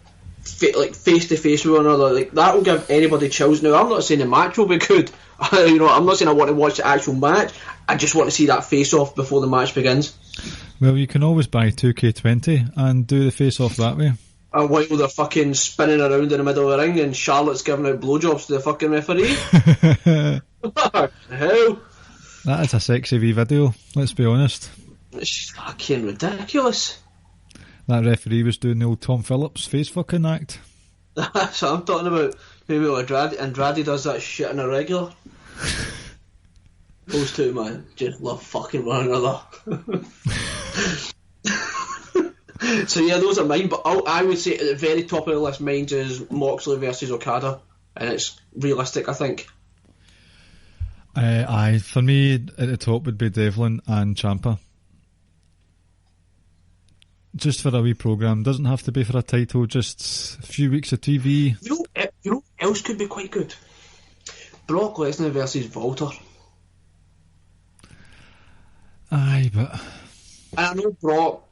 Speaker 5: like face to face with one another, like that will give anybody chills. Now, I'm not saying the match will be good. I'm not saying I want to watch the actual match. I just want to see that face off before the match begins.
Speaker 4: Well, you can always buy 2K20 and do the face off that way.
Speaker 5: And while they're fucking spinning around in the middle of the ring and Charlotte's giving out blowjobs to the fucking referee. What the hell?
Speaker 4: That is a sexy wee video, let's be honest.
Speaker 5: It's fucking ridiculous.
Speaker 4: That referee was doing the old Tom Phillips face fucking act.
Speaker 5: That's what I'm talking about. Maybe Andrade does that shit in a regular. Those two, man, just love fucking one another. So yeah, those are mine, but I would say at the very top of the list, mine is Moxley versus Okada, and it's realistic, I think.
Speaker 4: For me, at the top would be Devlin and Ciampa. Just for a wee programme, doesn't have to be for a title, just a few weeks of TV.
Speaker 5: You know what else could be quite good? Brock Lesnar versus Walter.
Speaker 4: Aye, but...
Speaker 5: And I know Brock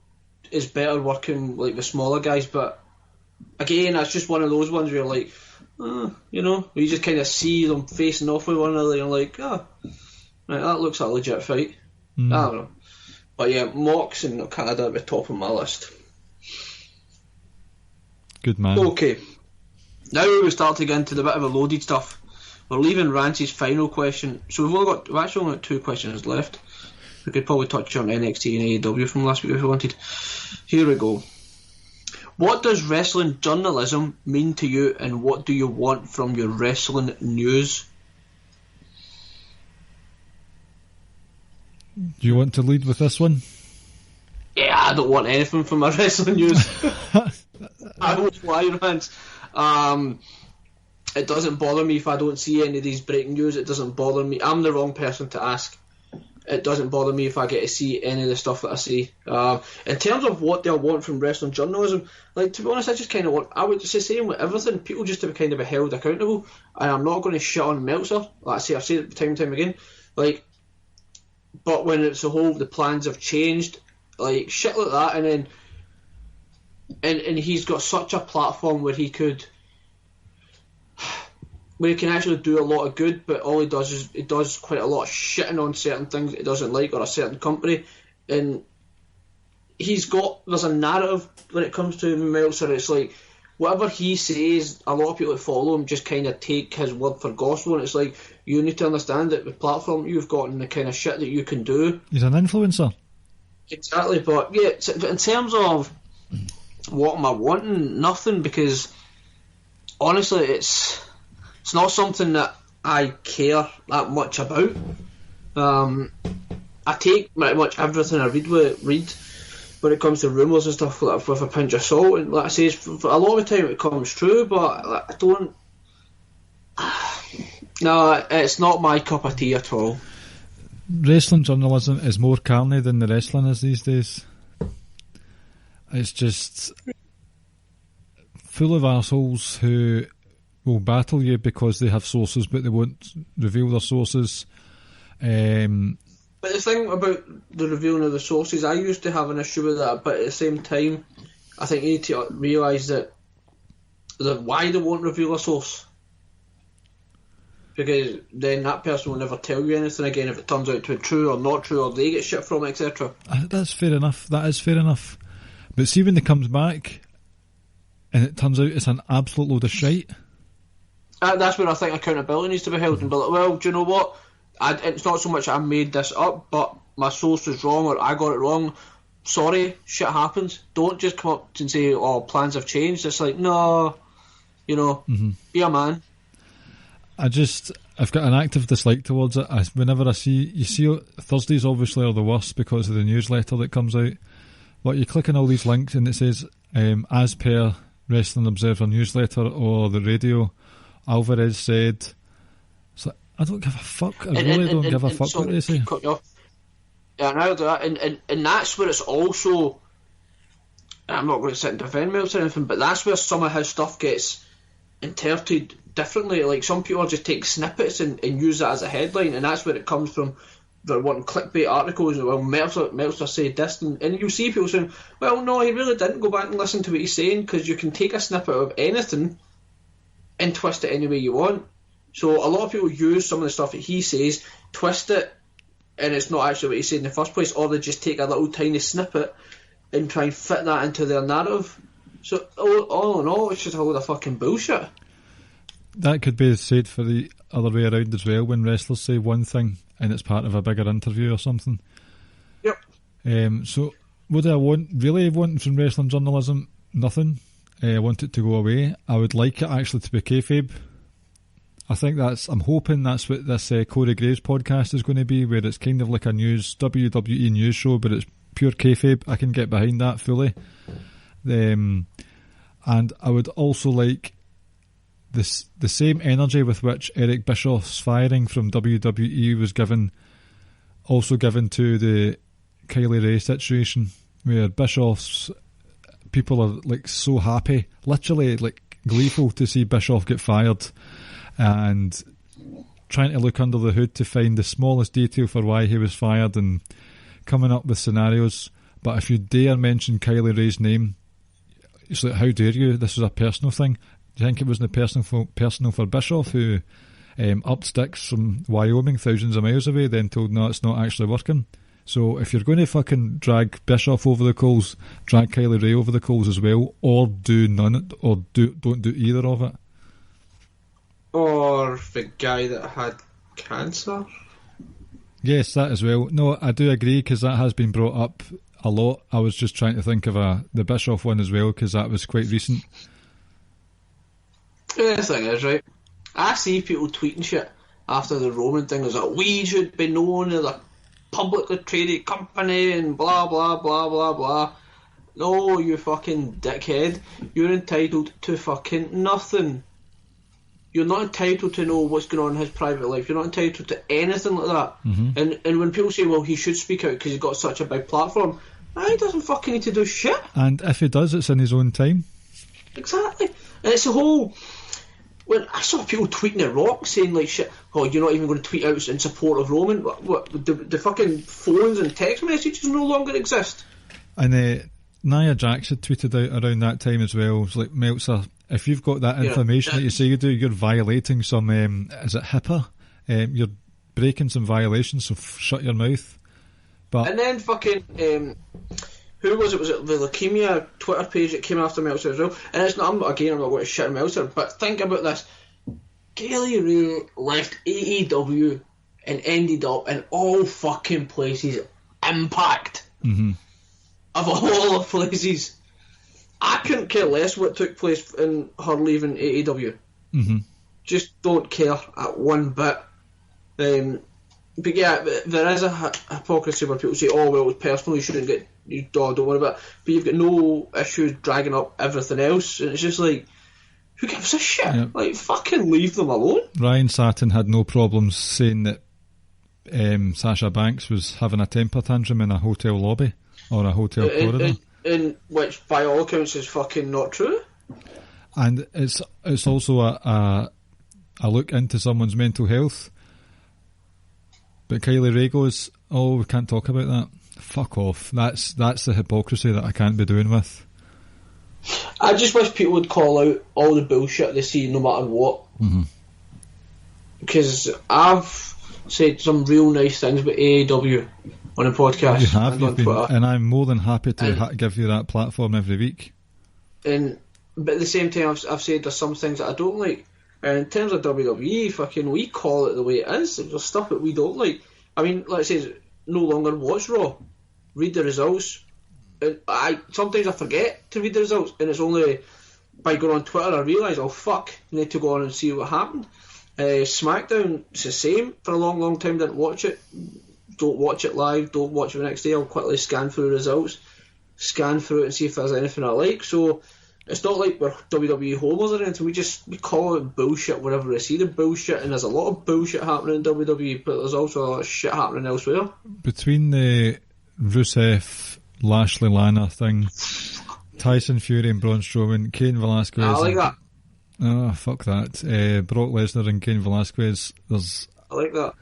Speaker 5: is better working like the smaller guys, but again, that's just one of those ones where like, you just kind of see them facing off with one another, and you're like, right, that looks like a legit fight. I don't know. But yeah, Mox and Okada at the top of my list.
Speaker 4: Good man.
Speaker 5: Okay. Now we start to get into the bit of a loaded stuff. We're leaving Rance's final question. So we've actually only got 2 questions left. We could probably touch on NXT and AEW from last week if we wanted. Here we go. What does wrestling journalism mean to you, and what do you want from your wrestling news?
Speaker 4: Do you want to lead with this one?
Speaker 5: Yeah, I don't want anything from my wrestling news. I won't lie, Rance. It doesn't bother me if I don't see any of these breaking news. It doesn't bother me. I'm the wrong person to ask. It doesn't bother me if I get to see any of the stuff that I see. In terms of what do I want from wrestling journalism, like, to be honest, I just kind of want, I would just say same with everything, people just to be kind of held accountable. And I'm not going to shit on Meltzer. Like I say, I've said it time and time again. Like, but when it's the plans have changed, like shit like that, and then and he's got such a platform where he can actually do a lot of good, but all he does is he does quite a lot of shitting on certain things that he doesn't like, or a certain company, and there's a narrative when it comes to Meltzer. It's like whatever he says, a lot of people that follow him just kind of take his word for gospel, and it's like, you need to understand that the platform you've got and the kind of shit that you can do.
Speaker 4: He's an influencer.
Speaker 5: Exactly, but yeah, in terms of what am I wanting, nothing, because honestly it's not something that I care that much about. I take pretty much everything I read when it comes to rumours and stuff like that with a pinch of salt, and like I say, for a lot of the time it comes true, but I don't. No, it's not my cup of tea at all.
Speaker 4: Wrestling journalism is more carny than the wrestling is these days. It's just full of arseholes who will battle you because they have sources, but they won't reveal their sources.
Speaker 5: But the thing about the revealing of the sources, I used to have an issue with that, but at the same time, I think you need to realise that why they won't reveal a source. Because then that person will never tell you anything again if it turns out to be true or not true, or they get shit from it, etc.
Speaker 4: That's fair enough. That is fair enough. But see, when it comes back and it turns out it's an absolute load of shite.
Speaker 5: That's where I think accountability needs to be held, and be like, well, do you know what? It's not so much I made this up, but my source was wrong, or I got it wrong. Sorry, shit happens. Don't just come up and say, oh, plans have changed. It's like, no, be a man.
Speaker 4: I've got an active dislike towards it. Whenever I see Thursdays obviously are the worst because of the newsletter that comes out. But you click on all these links and it says, as per Wrestling Observer newsletter or the radio, Alvarez said. So I don't give a fuck. I really don't give a fuck what they say.
Speaker 5: Yeah, and I'll do that. And that's where it's also. I'm not going to sit and defend Meltzer or anything, but that's where some of his stuff gets interpreted differently. Like, some people just take snippets and use that as a headline, and that's where it comes from. They're wanting clickbait articles. Well, Meltzer said this, and you see people saying, well, no, he really didn't. Go back and listen to what he's saying, because you can take a snippet of anything and twist it any way you want. So a lot of people use some of the stuff that he says, twist it, and it's not actually what he said in the first place, or they just take a little tiny snippet and try and fit that into their narrative. So all in all, it's just a load of fucking bullshit.
Speaker 4: That could be said for the other way around as well, when wrestlers say one thing and it's part of a bigger interview or something.
Speaker 5: Yep.
Speaker 4: So what do I really want from wrestling journalism? Nothing. I want it to go away. I would like it actually to be kayfabe. I'm hoping that's what this Corey Graves podcast is going to be, where it's kind of like a WWE news show, but it's pure kayfabe. I can get behind that fully. And I would also like the same energy with which Eric Bischoff's firing from WWE was given to the Kylie Ray situation, where Bischoff's people are like so happy, literally like gleeful to see Bischoff get fired, and trying to look under the hood to find the smallest detail for why he was fired and coming up with scenarios. But if you dare mention Kylie Ray's name, it's like, how dare you? This is a personal thing. Do you think it wasn't personal for Bischoff, who upped sticks from Wyoming, thousands of miles away, then told no, it's not actually working? So if you're going to fucking drag Bischoff over the coals, drag Kylie Ray over the coals as well, or do none, or don't do either of it.
Speaker 5: Or the guy that had cancer.
Speaker 4: Yes, that as well. No, I do agree, because that has been brought up a lot. I was just trying to think of the Bischoff one as well, because that was quite recent.
Speaker 5: Yeah, the thing is, right, I see people tweeting shit after the Roman thing. It's like, we should be known as a publicly traded company and blah blah blah blah blah. No, you fucking dickhead. You're entitled to fucking nothing. You're not entitled to know what's going on in his private life. You're not entitled to anything like that.
Speaker 4: Mm-hmm.
Speaker 5: And when people say, well, he should speak out because he's got such a big platform, he doesn't fucking need to do shit.
Speaker 4: And if he does, it's in his own time.
Speaker 5: Exactly. And it's a whole... When I saw people tweeting at Rock saying like shit, oh, you're not even going to tweet out in support of Roman. What the fucking phones and text messages no longer exist.
Speaker 4: And Nia Jax had tweeted out around that time as well. It's like, Meltzer, if you've got that information that you say you do, you're violating some, is it HIPAA? You're breaking some violations, so shut your mouth. But
Speaker 5: and then fucking, who was it? Was it the Leukemia Twitter page that came after Meltzer as well? And it's not, I'm not going to shit on Meltzer, but think about this. Kaylee Ray left AEW and ended up in all fucking places. Impact.
Speaker 4: Mm-hmm.
Speaker 5: Of all the places. I couldn't care less what took place in her leaving AEW.
Speaker 4: Mm-hmm. Just
Speaker 5: don't care at one bit. But yeah, there is a hypocrisy where people say, oh, well, it's personal, you shouldn't get... don't worry about it. But you've got no issues dragging up everything else. And it's just like, who gives a shit?
Speaker 4: Yep.
Speaker 5: Like, fucking leave them alone.
Speaker 4: Ryan Satin had no problems saying that Sasha Banks was having a temper tantrum in a hotel lobby or a hotel corridor.
Speaker 5: In which, by all accounts, is fucking not true.
Speaker 4: And it's also a look into someone's mental health. But Kylie Ray goes, oh, we can't talk about that. Fuck off. That's the hypocrisy that I can't be doing with.
Speaker 5: I just wish people would call out all the bullshit they see no matter what.
Speaker 4: Mm-hmm.
Speaker 5: Because I've said some real nice things about AEW on a podcast.
Speaker 4: You have,
Speaker 5: and on Twitter.
Speaker 4: And I'm more than happy to give you that platform every week.
Speaker 5: But at the same time, I've said there's some things that I don't like. And in terms of WWE, fucking, we call it the way it is. There's stuff that we don't like. I mean, like I say, no longer watch Raw. Read the results. And sometimes I forget to read the results, and it's only by going on Twitter I realise, oh fuck, I need to go on and see what happened. SmackDown, it's the same. For a long, long time, didn't watch it. Don't watch it live. Don't watch it the next day. I'll quickly scan through the results, scan through it and see if there's anything I like. So it's not like we're WWE homers or anything. We call it bullshit whenever we see the bullshit, and there's a lot of bullshit happening in WWE, but there's also a lot of shit happening elsewhere.
Speaker 4: Between the Rusev, Lashley, Lana thing, Tyson Fury and Braun Strowman, Cain Velasquez.
Speaker 5: I like that.
Speaker 4: Oh, fuck that. Brock Lesnar and Cain Velasquez.
Speaker 5: I like that.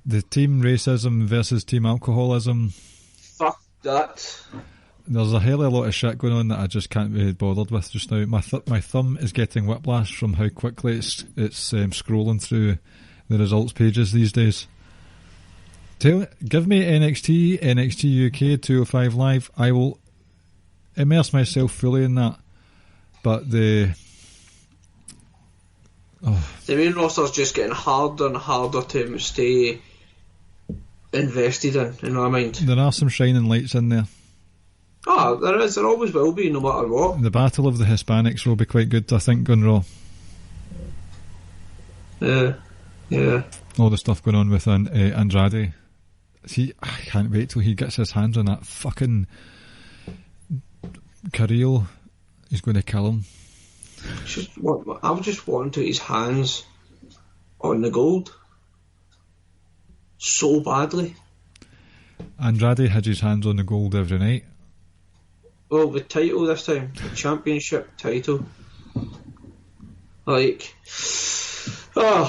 Speaker 4: The team racism versus team alcoholism.
Speaker 5: Fuck that.
Speaker 4: There's a hell of a lot of shit going on that I just can't be bothered with just now. My thumb is getting whiplash from how quickly it's scrolling through the results pages these days. Give me NXT UK 205 Live. I will immerse myself fully in that. But the
Speaker 5: main roster's just getting harder and harder to stay invested in my mind.
Speaker 4: There are some shining lights in there.
Speaker 5: Oh, there is. There always will be, no matter what.
Speaker 4: The Battle of the Hispanics will be quite good, I think, on Raw.
Speaker 5: Yeah.
Speaker 4: All the stuff going on with Andrade. See, I can't wait till he gets his hands on that fucking Carrillo. He's going to kill him.
Speaker 5: I just want to get his hands on the gold so badly.
Speaker 4: Andrade had his hands on the gold every night.
Speaker 5: Well, the title this time, the championship title. Like, so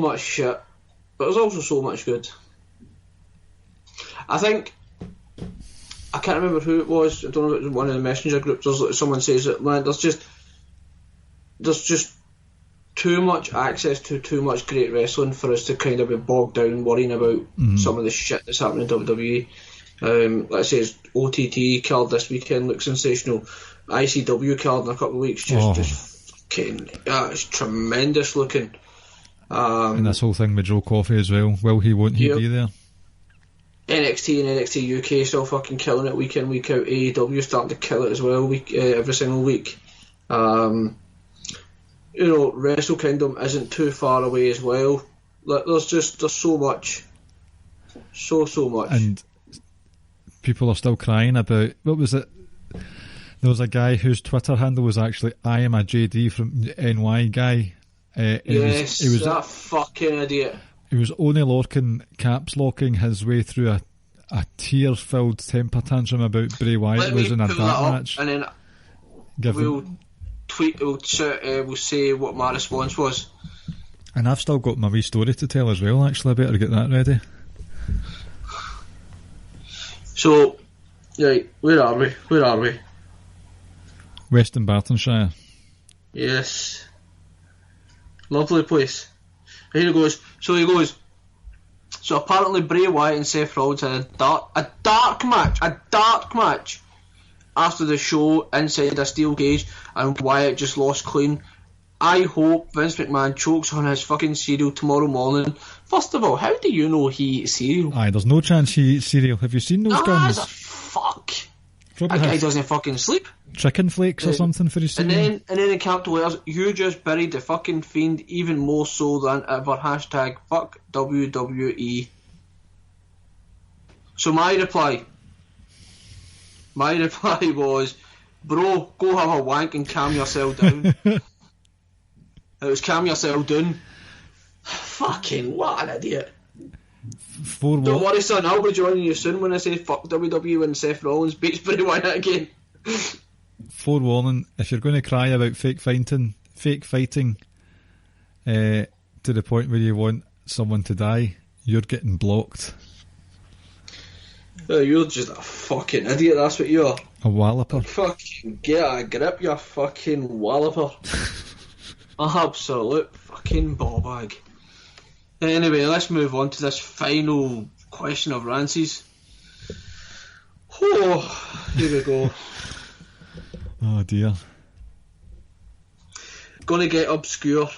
Speaker 5: much shit, but there's also so much good. I think, I can't remember who it was, I don't know if it was one of the messenger groups, someone says that, man, there's just, there's just too much access to too much great wrestling for us to kind of be bogged down worrying about some of the shit that's happening in WWE. Let's say it's OTT card this weekend looks sensational. ICW card in a couple of weeks just fucking it's tremendous looking.
Speaker 4: And this whole thing with Joe Coffey as well. Will he? Won't he be there?
Speaker 5: NXT and NXT UK still fucking killing it week in week out. AEW starting to kill it as well every single week. Wrestle Kingdom isn't too far away as well. Like, there's so much, so much.
Speaker 4: And people are still crying about, what was it? There was a guy whose Twitter handle was actually I am a JD from NY guy.
Speaker 5: Yes, he was that fucking idiot.
Speaker 4: He was only caps locking his way through a tear-filled temper tantrum about Bray Wyatt losing a dark match.
Speaker 5: And then we'll say what my response was.
Speaker 4: And I've still got my wee story to tell as well, actually. I better get that ready.
Speaker 5: So, right, where are we?
Speaker 4: Western Bartonshire.
Speaker 5: Yes. Lovely place. Here he goes. So apparently Bray Wyatt and Seth Rollins had a dark match after the show inside a steel cage, and Wyatt just lost clean. I hope Vince McMahon chokes on his fucking cereal tomorrow morning. First of all, how do you know he eats cereal?
Speaker 4: Aye, there's no chance he eats cereal. Have you seen those guns?
Speaker 5: Fuck.
Speaker 4: Probably
Speaker 5: that guy doesn't fucking sleep.
Speaker 4: Chicken flakes or something for his cereal.
Speaker 5: And then in capital letters, you just buried the fucking Fiend even more so than ever. Hashtag fuck WWE. So my reply was, bro, go have a wank and calm yourself down. It was calm yourself down. Fucking what an idiot. Don't worry, son, I'll be joining you soon when I say fuck WWE when Seth Rollins beats Bray Wyatt again.
Speaker 4: Forewarning, if you're going to cry about fake fighting to the point where you want someone to die, you're getting blocked.
Speaker 5: You're just a fucking idiot, that's what you are.
Speaker 4: A walloper.
Speaker 5: Fucking get a grip, you fucking walloper. Absolute fucking ball bag. Anyway, let's move on to this final question of Rancy's. Oh, here we go.
Speaker 4: Oh dear.
Speaker 5: Gonna get obscure.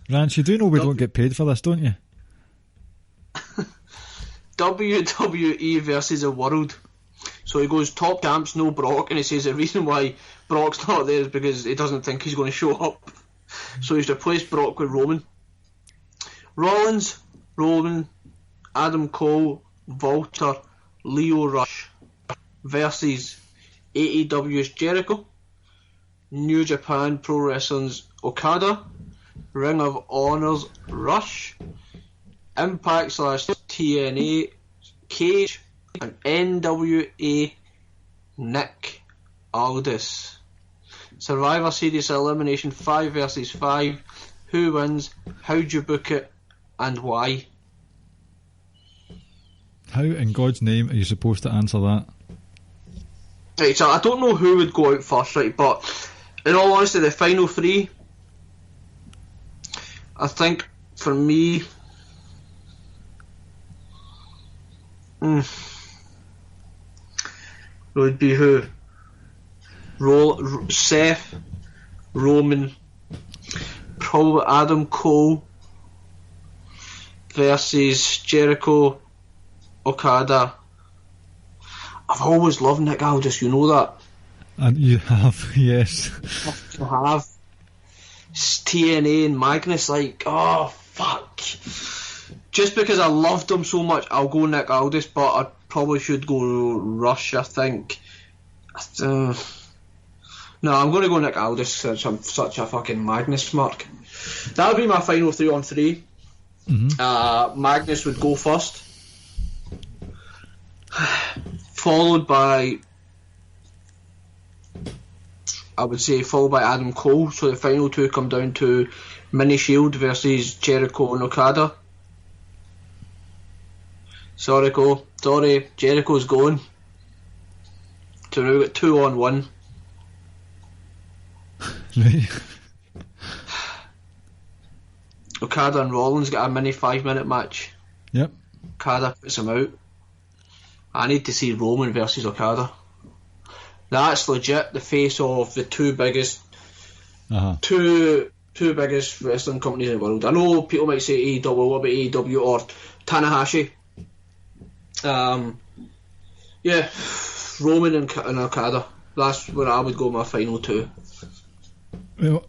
Speaker 4: Rance, you do know we don't get paid for this, don't you?
Speaker 5: WWE versus the world. So he goes, top camps, no Brock, and he says the reason why Brock's not there is because he doesn't think he's going to show up. So he's replaced Brock with Roman. Rollins, Roman, Adam Cole, Walter, Leo Rush versus AEW's Jericho, New Japan Pro Wrestling's Okada, Ring of Honor's Rush, Impact / TNA Cage, and NWA Nick Aldis. Survivor Series elimination 5 versus 5. Who wins? How'd you book it? And why?
Speaker 4: How in God's name are you supposed to answer that?
Speaker 5: Right, so I don't know who would go out first, right, but in all honesty, the final three, I think for me, would be who? Seth, Roman, probably Adam Cole versus Jericho, Okada. I've always loved Nick Aldis, you know that.
Speaker 4: And you have, yes.
Speaker 5: I have. TNA and Magnus, like, oh fuck. Just because I loved him so much, I'll go Nick Aldis, but I probably should go Rush, I think. No, I'm going to go Nick Aldis since I'm such a fucking Magnus mark. That would be my final 3-on-3.
Speaker 4: Mm-hmm.
Speaker 5: Magnus would go first, followed by, I would say, followed by Adam Cole. So the final two come down to Mini Shield versus Jericho and Okada. Sorry, Cole. Sorry, Jericho's going. So now we've got 2-on-1.
Speaker 4: Right.
Speaker 5: Okada and Rollins get a mini 5-minute match.
Speaker 4: Yep.
Speaker 5: Okada puts him out. I need to see Roman versus Okada. That's legit the face of the two biggest two biggest wrestling companies in the world. I know people might say AEW, what about AEW or Tanahashi? Yeah, Roman and Okada. That's where I would go my final two.
Speaker 4: Well,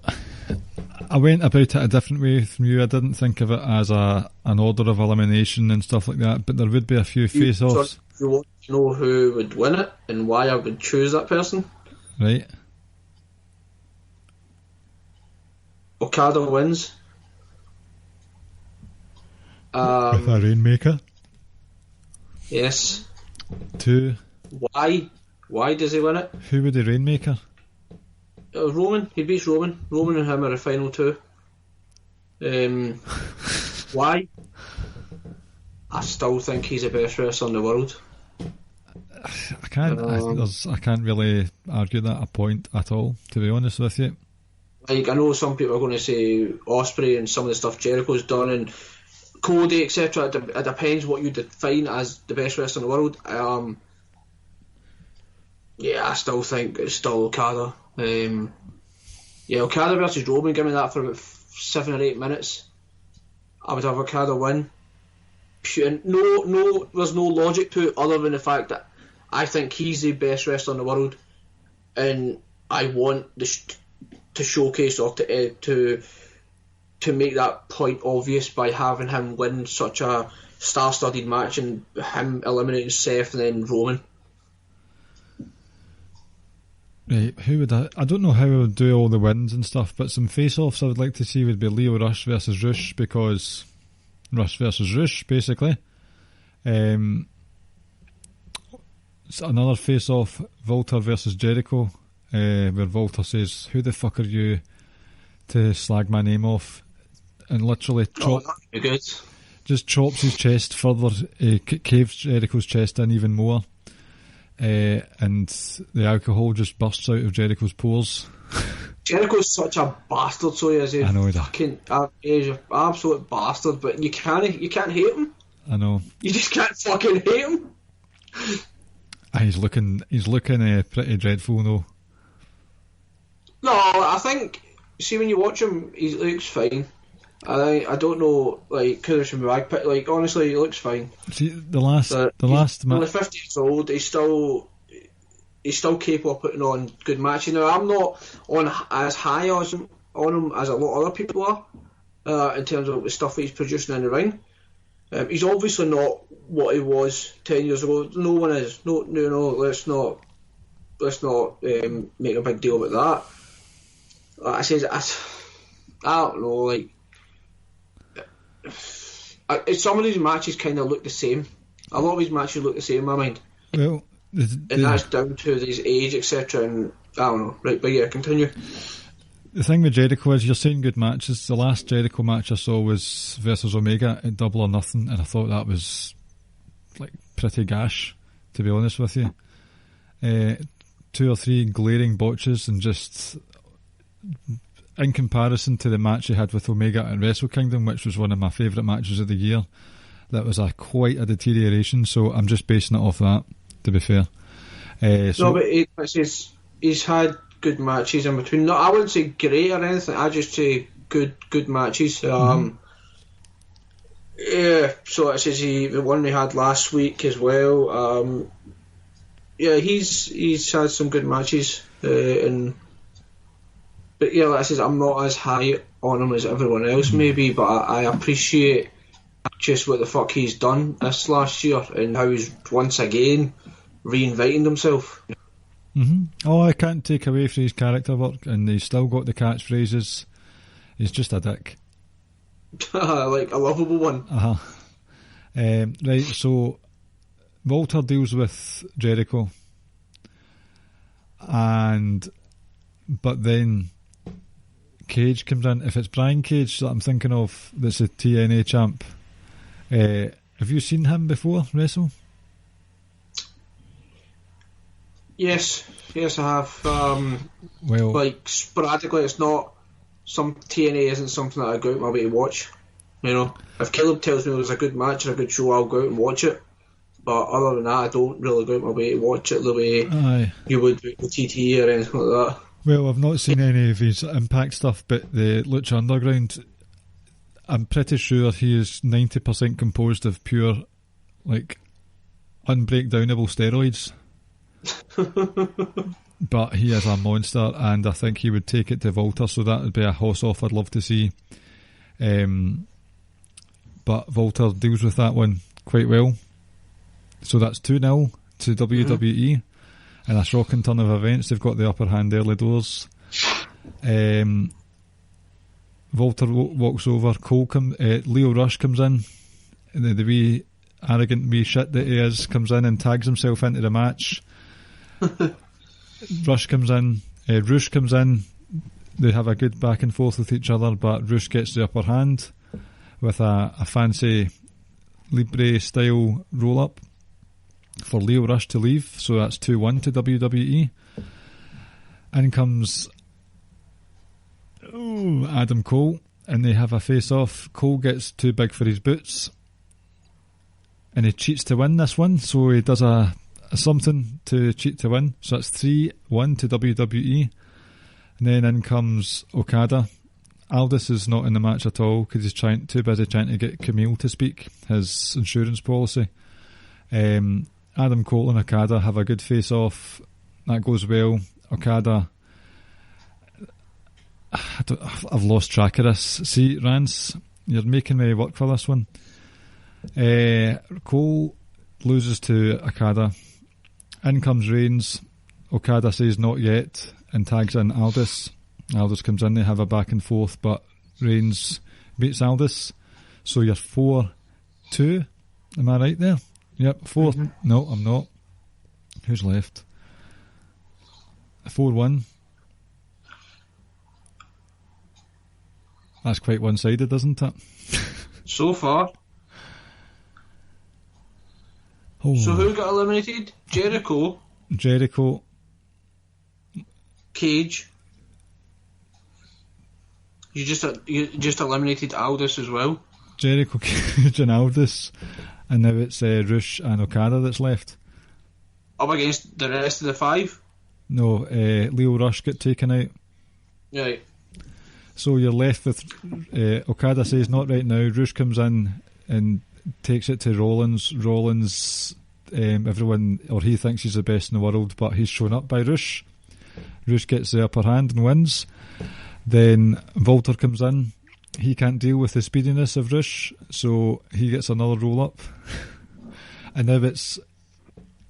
Speaker 4: I went about it a different way from you. I didn't think of it as an order of elimination and stuff like that, but there would be a few face-offs.
Speaker 5: You want to know who would win it and why I would choose that person?
Speaker 4: Right.
Speaker 5: Okada wins.
Speaker 4: With a Rainmaker.
Speaker 5: Yes.
Speaker 4: 2.
Speaker 5: Why? Why does he win it?
Speaker 4: Who would the Rainmaker?
Speaker 5: Roman. He beats Roman. Roman and him are the final two. Why? I still think he's the best wrestler in the world.
Speaker 4: I can't really argue that a point at all, to be honest with you.
Speaker 5: Like, I know some people are going to say Ospreay and some of the stuff Jericho's done and Cody, etc. It depends what you define as the best wrestler in the world. Yeah, I still think it's still Okada. Yeah, Okada versus Roman, give me that for about 7 or 8 minutes. I would have Okada win. No, there's no logic to it other than the fact that I think he's the best wrestler in the world, and I want to showcase or to make that point obvious by having him win such a star-studded match and him eliminating Seth and then Roman.
Speaker 4: Right, who would I don't know how I would do all the wins and stuff, but some face-offs I would like to see would be Leo Rush versus Rush, because Rush versus Rush, basically. Another face-off, Volta versus Jericho, where Volta says, "Who the fuck are you to slag my name off?" And literally just chops his chest further, caves Jericho's chest in even more. And the alcohol just bursts out of Jericho's pores.
Speaker 5: Jericho's such a bastard, so he is.
Speaker 4: I know
Speaker 5: He's an absolute bastard, but you can't hate him.
Speaker 4: I know.
Speaker 5: You just can't fucking hate him.
Speaker 4: He's looking pretty dreadful though.
Speaker 5: No, I think. See, when you watch him, he looks fine. I don't know, like, Kudos from Rag, but like, honestly, he looks fine.
Speaker 4: See, the last match.
Speaker 5: Only 50 years old, he's still capable of putting on good matches. Now, I'm not on as high on him as a lot of other people are, in terms of the stuff he's producing in the ring. He's obviously not what he was 10 years ago. No one is. No, let's not make a big deal about that. Like I said, I don't know, like, some of these matches kind of look the same. A lot of these matches look the same in my mind.
Speaker 4: Well,
Speaker 5: and that's down to his age, etc. And I don't know. Right, but yeah, continue.
Speaker 4: The thing with Jericho is you're saying good matches. The last Jericho match I saw was versus Omega at Double or Nothing, and I thought that was like pretty gash, to be honest with you. 2 or 3 glaring botches, and just in comparison to the match he had with Omega at Wrestle Kingdom, which was one of my favourite matches of the year, that was quite a deterioration. So I'm just basing it off that, to be fair.
Speaker 5: But he's had good matches in between. No, I wouldn't say great or anything. I just say good matches. Yeah. So it says the one we had last week as well. Yeah, he's had some good matches, but yeah, like I said, I'm not as high on him as everyone else maybe, but I appreciate just what the fuck he's done this last year and how he's once again reinventing himself.
Speaker 4: Oh, I can't take away from his character work, and he's still got the catchphrases. He's just a dick.
Speaker 5: Like a lovable one.
Speaker 4: Right, so Walter deals with Jericho, but then Cage comes in. If it's Brian Cage that I'm thinking of, that's a TNA champ. Have you seen him before wrestle?
Speaker 5: Yes, I have.
Speaker 4: Well,
Speaker 5: like sporadically, it's not. Some TNA isn't something that I go out my way to watch. You know, if Caleb tells me it was a good match or a good show, I'll go out and watch it. But other than that, I don't really go out my way to watch it the way you would with TT or anything like that.
Speaker 4: Well, I've not seen any of his Impact stuff, but the Lucha Underground, I'm pretty sure he is 90% composed of pure, like, unbreakdownable steroids. But he is a monster, and I think he would take it to Volta, so that would be a hoss-off I'd love to see. But Volta deals with that one quite well. So that's 2-0 to WWE. In a shocking turn of events, they've got the upper hand early doors. Volta walks over. Leo Rush comes in. The wee arrogant wee shit that he is comes in and tags himself into the match. Rush comes in. Roosh comes in. They have a good back and forth with each other, but Roosh gets the upper hand with a fancy Libre style roll up for Leo Rush to leave. So that's 2-1 to WWE. In comes Adam Cole, and they have a face off. Cole gets too big for his boots, and he cheats to win this one, so he does a something to cheat to win. So that's 3-1 to WWE. And then in comes Okada. Aldis is not in the match at all because he's too busy trying to get Camille to speak, his insurance policy. Adam Cole and Okada have a good face off. That goes well. Okada, I've lost track of this. See, Rance, you're making me work for this one. Cole loses to Okada. In comes Reigns. Okada says not yet and tags in Aldis. Aldis comes in, they have a back and forth, but Reigns beats Aldis. So you're 4-2. Am I right there? Yep, 4. Mm-hmm. No, I'm not. Who's left? 4-1. That's quite one-sided, isn't it?
Speaker 5: So far.
Speaker 4: Oh.
Speaker 5: So who got eliminated? Jericho. Cage. You just eliminated Aldis as well.
Speaker 4: Jericho, Cage and Aldis. And now it's Rush and Okada that's left.
Speaker 5: Up against the rest of the 5?
Speaker 4: No, Leo Rush got taken out.
Speaker 5: Right.
Speaker 4: So you're left with Okada says not right now. Rush comes in and takes it to Rollins. Rollins, everyone, or he thinks he's the best in the world, but he's shown up by Rush. Rush gets the upper hand and wins. Then Volter comes in. He can't deal with the speediness of Rush, so he gets another roll up. And now it's,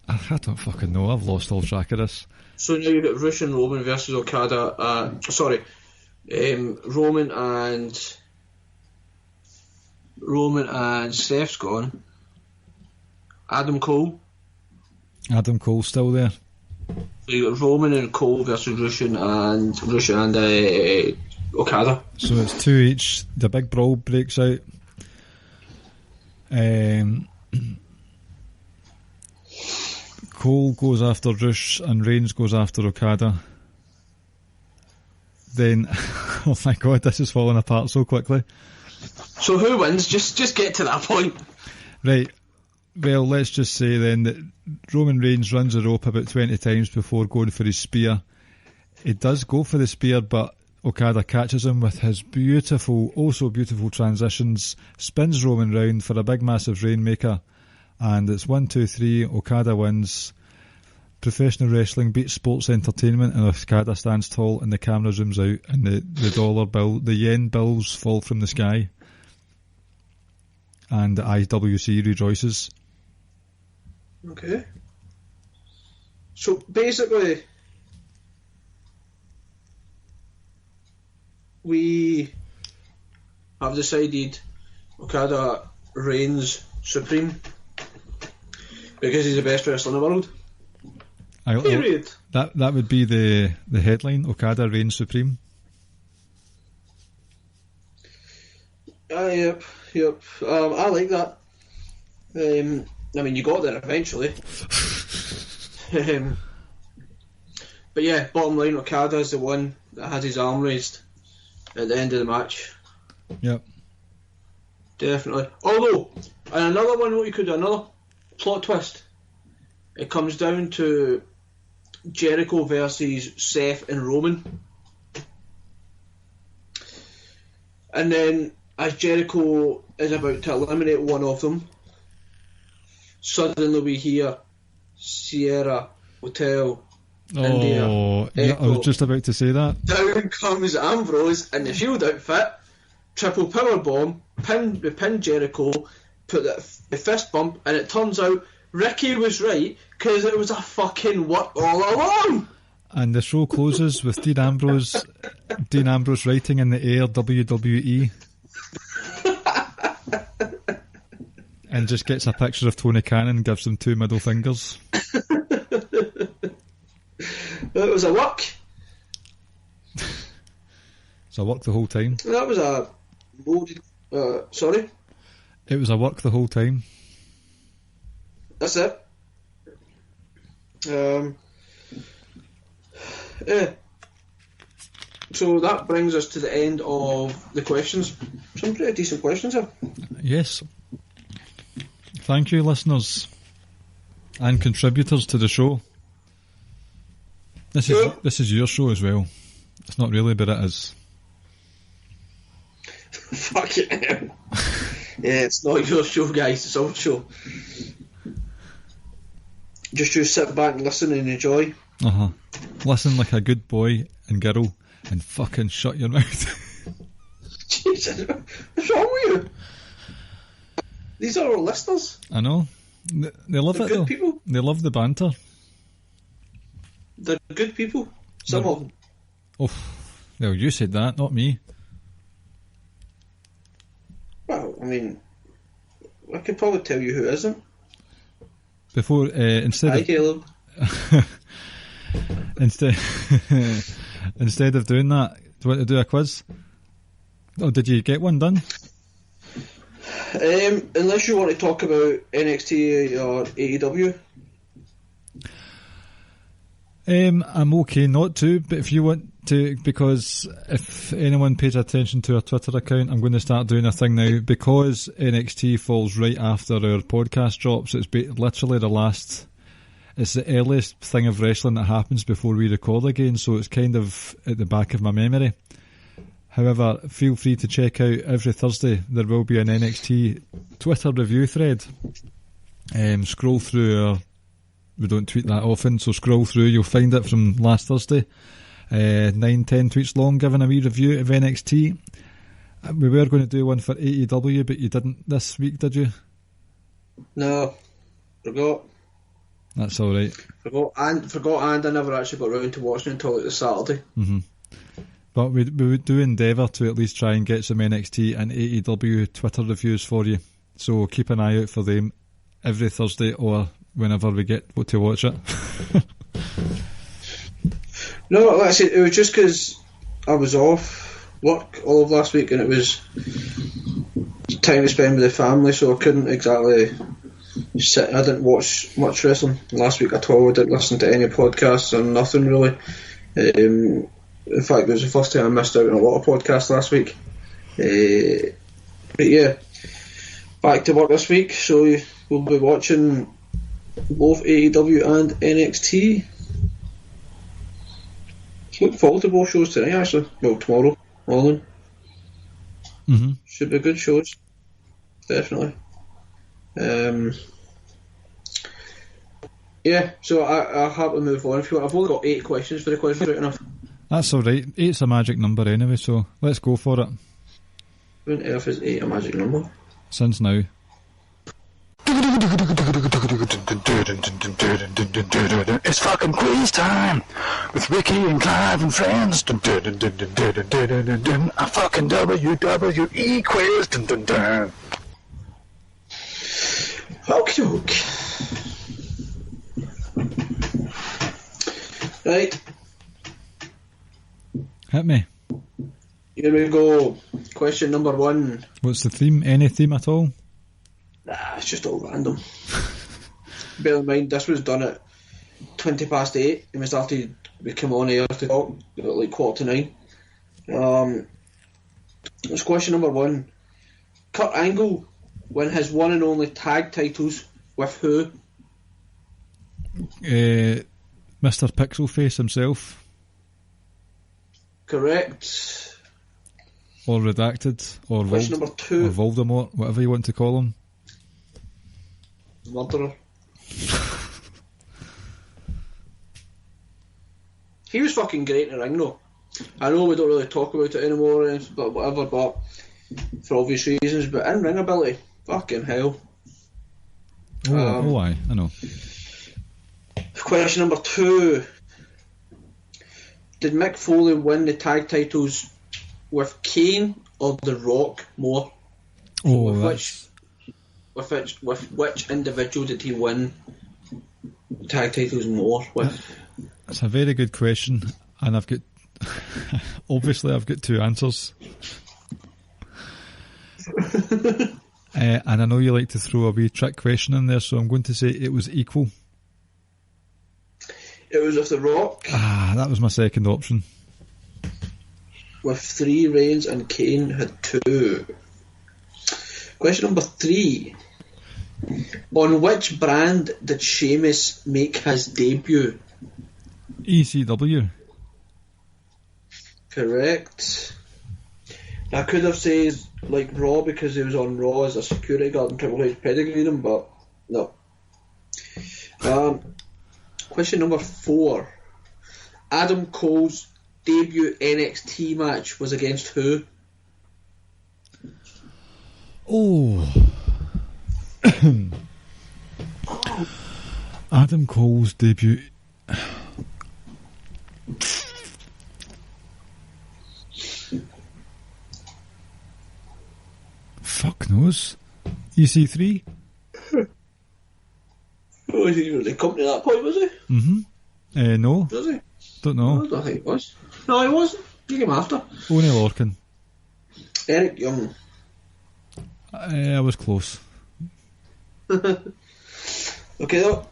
Speaker 4: I don't fucking know, I've lost all track of this.
Speaker 5: So now you've got Rush and Roman versus Okada. Roman and Steph's gone. Adam Cole's
Speaker 4: still there.
Speaker 5: So you got Roman and Cole versus Rush and Okada.
Speaker 4: So it's 2 each. The big brawl breaks out. Cole goes after Rush and Reigns goes after Okada. Then, oh my god, this is falling apart so quickly.
Speaker 5: So who wins? Just get to that point.
Speaker 4: Right. Well, let's just say then that Roman Reigns runs the rope about 20 times before going for his spear. He does go for the spear, but Okada catches him with his beautiful, also beautiful transitions, spins Roman round for a big massive rainmaker, and it's 1, 2, 3, Okada wins. Professional wrestling beats sports entertainment, and Okada stands tall and the camera zooms out and the yen bills fall from the sky. And the IWC rejoices.
Speaker 5: Okay. So basically, we have decided Okada reigns supreme because he's the best wrestler in the world. Period.
Speaker 4: That would be the headline. Okada reigns supreme.
Speaker 5: Yep. I like that. I mean, you got there eventually. But yeah, bottom line, Okada is the one that had his arm raised at the end of the match.
Speaker 4: Yep.
Speaker 5: Definitely. Although, and another one, what you could do, another plot twist. It comes down to Jericho versus Seth and Roman. And then, as Jericho is about to eliminate one of them, suddenly we hear Sierra, Hotel, India,
Speaker 4: yeah, I was just about to say that.
Speaker 5: Down comes Ambrose in the Shield outfit, triple power bomb, pin Jericho, put the fist bump, and it turns out Ricky was right because it was a fucking work all along.
Speaker 4: And the show closes with Dean Ambrose writing in the air WWE. And just gets a picture of Tony Khan and gives him 2 middle fingers.
Speaker 5: It was a work.
Speaker 4: It's a work the whole time.
Speaker 5: That was a loaded. Sorry?
Speaker 4: It was a work the whole time.
Speaker 5: That's it. Yeah. So that brings us to the end of the questions. Some pretty decent questions here.
Speaker 4: Yes. Thank you, listeners and contributors to the show. This is your show as well. It's not really, but it is.
Speaker 5: Fuck it. Yeah, it's not your show, guys. It's our show. Just you sit back and listen and enjoy.
Speaker 4: Listen like a good boy and girl and fucking shut your mouth.
Speaker 5: Jesus, what's wrong with you? These are our listeners.
Speaker 4: I know. They love
Speaker 5: They're
Speaker 4: it
Speaker 5: good
Speaker 4: though.
Speaker 5: people.
Speaker 4: They love the banter.
Speaker 5: They're good people. Some of them.
Speaker 4: Oh, well, you said that, not me.
Speaker 5: Well, I mean, I could probably tell you who isn't.
Speaker 4: Before,
Speaker 5: Hi, Caleb.
Speaker 4: instead of doing that, do you want to do a quiz? Oh, did you get one done?
Speaker 5: Unless you want to talk about NXT or AEW.
Speaker 4: I'm okay not to, but if you want to, because if anyone pays attention to our Twitter account, I'm going to start doing a thing now, because NXT falls right after our podcast drops. It's literally it's the earliest thing of wrestling that happens before we record again, so it's kind of at the back of my memory. However, feel free to check out every Thursday. There will be an NXT Twitter review thread. Scroll through we don't tweet that often, so scroll through, you'll find it from last Thursday. 9-10 tweets long, giving a wee review of NXT. We were going to do one for AEW, but you didn't this week, did you?
Speaker 5: No, forgot.
Speaker 4: That's alright.
Speaker 5: Forgot, and I never actually got around to watching it until like the Saturday.
Speaker 4: Mm-hmm. But we do endeavour to at least try and get some NXT and AEW Twitter reviews for you. So keep an eye out for them every Thursday or whenever we get to watch it.
Speaker 5: No, like I said, it was just because I was off work all of last week and it was time to spend with the family, so I couldn't exactly sit. I didn't watch much wrestling last week at all. I didn't listen to any podcasts or nothing really. In fact, it was the first time I missed out on a lot of podcasts last week. But yeah, back to work this week, so we'll be watching both AEW and NXT. Looking forward to both shows tonight, actually. Well, tomorrow morning.
Speaker 4: Mm-hmm.
Speaker 5: Should be good shows. Definitely. Yeah, so I'll happily move on if you want. I've only got 8 questions for the quiz, right enough.
Speaker 4: That's alright. 8's a magic number anyway, so let's go for it.
Speaker 5: When earth is 8 a magic number?
Speaker 4: Since now.
Speaker 6: It's fucking quiz time with Ricky and Clive and friends. A fucking WWE quiz.
Speaker 5: Okie doke. Right,
Speaker 4: Hit me.
Speaker 5: here we go. Question number 1.
Speaker 4: What's the theme? Any theme at all?
Speaker 5: Nah, it's just all random. Bear in mind, this was done at 8:20 and we came on here to talk at like 8:45. It's question number 1. Kurt Angle win his one and only tag titles with who?
Speaker 4: Mr. Pixelface himself.
Speaker 5: Correct.
Speaker 4: Or Redacted. Or
Speaker 5: Question number 2.
Speaker 4: Or Voldemort, whatever you want to call him.
Speaker 5: Murderer. He was fucking great in the ring though. I know we don't really talk about it anymore, but whatever, but for obvious reasons, but in ring ability, fucking hell.
Speaker 4: Aye, I know.
Speaker 5: Question number 2. Did Mick Foley win the tag titles with Kane or The Rock more? With which individual did he win tag titles more with?
Speaker 4: It's a very good question, and I've got obviously I've got 2 answers. And I know you like to throw a wee trick question in there, so I'm going to say it was equal.
Speaker 5: It was with The Rock.
Speaker 4: That was my second option.
Speaker 5: With 3 reigns and Kane had 2. Question number 3. On which brand did Sheamus make his debut?
Speaker 4: ECW.
Speaker 5: Correct. I could have said like Raw because he was on Raw as a security guard and Triple H pedigreed him, but no. Question number 4. Adam Cole's debut NXT match was against who?
Speaker 4: Adam Cole's debut. Fuck knows. EC3?
Speaker 5: Oh, he really come to that point, was he?
Speaker 4: No.
Speaker 5: Was he?
Speaker 4: Don't know.
Speaker 5: I don't think he was. No, he wasn't. He came after.
Speaker 4: Only Lorcan.
Speaker 5: Eric Young.
Speaker 4: I was close.
Speaker 5: Okay, though.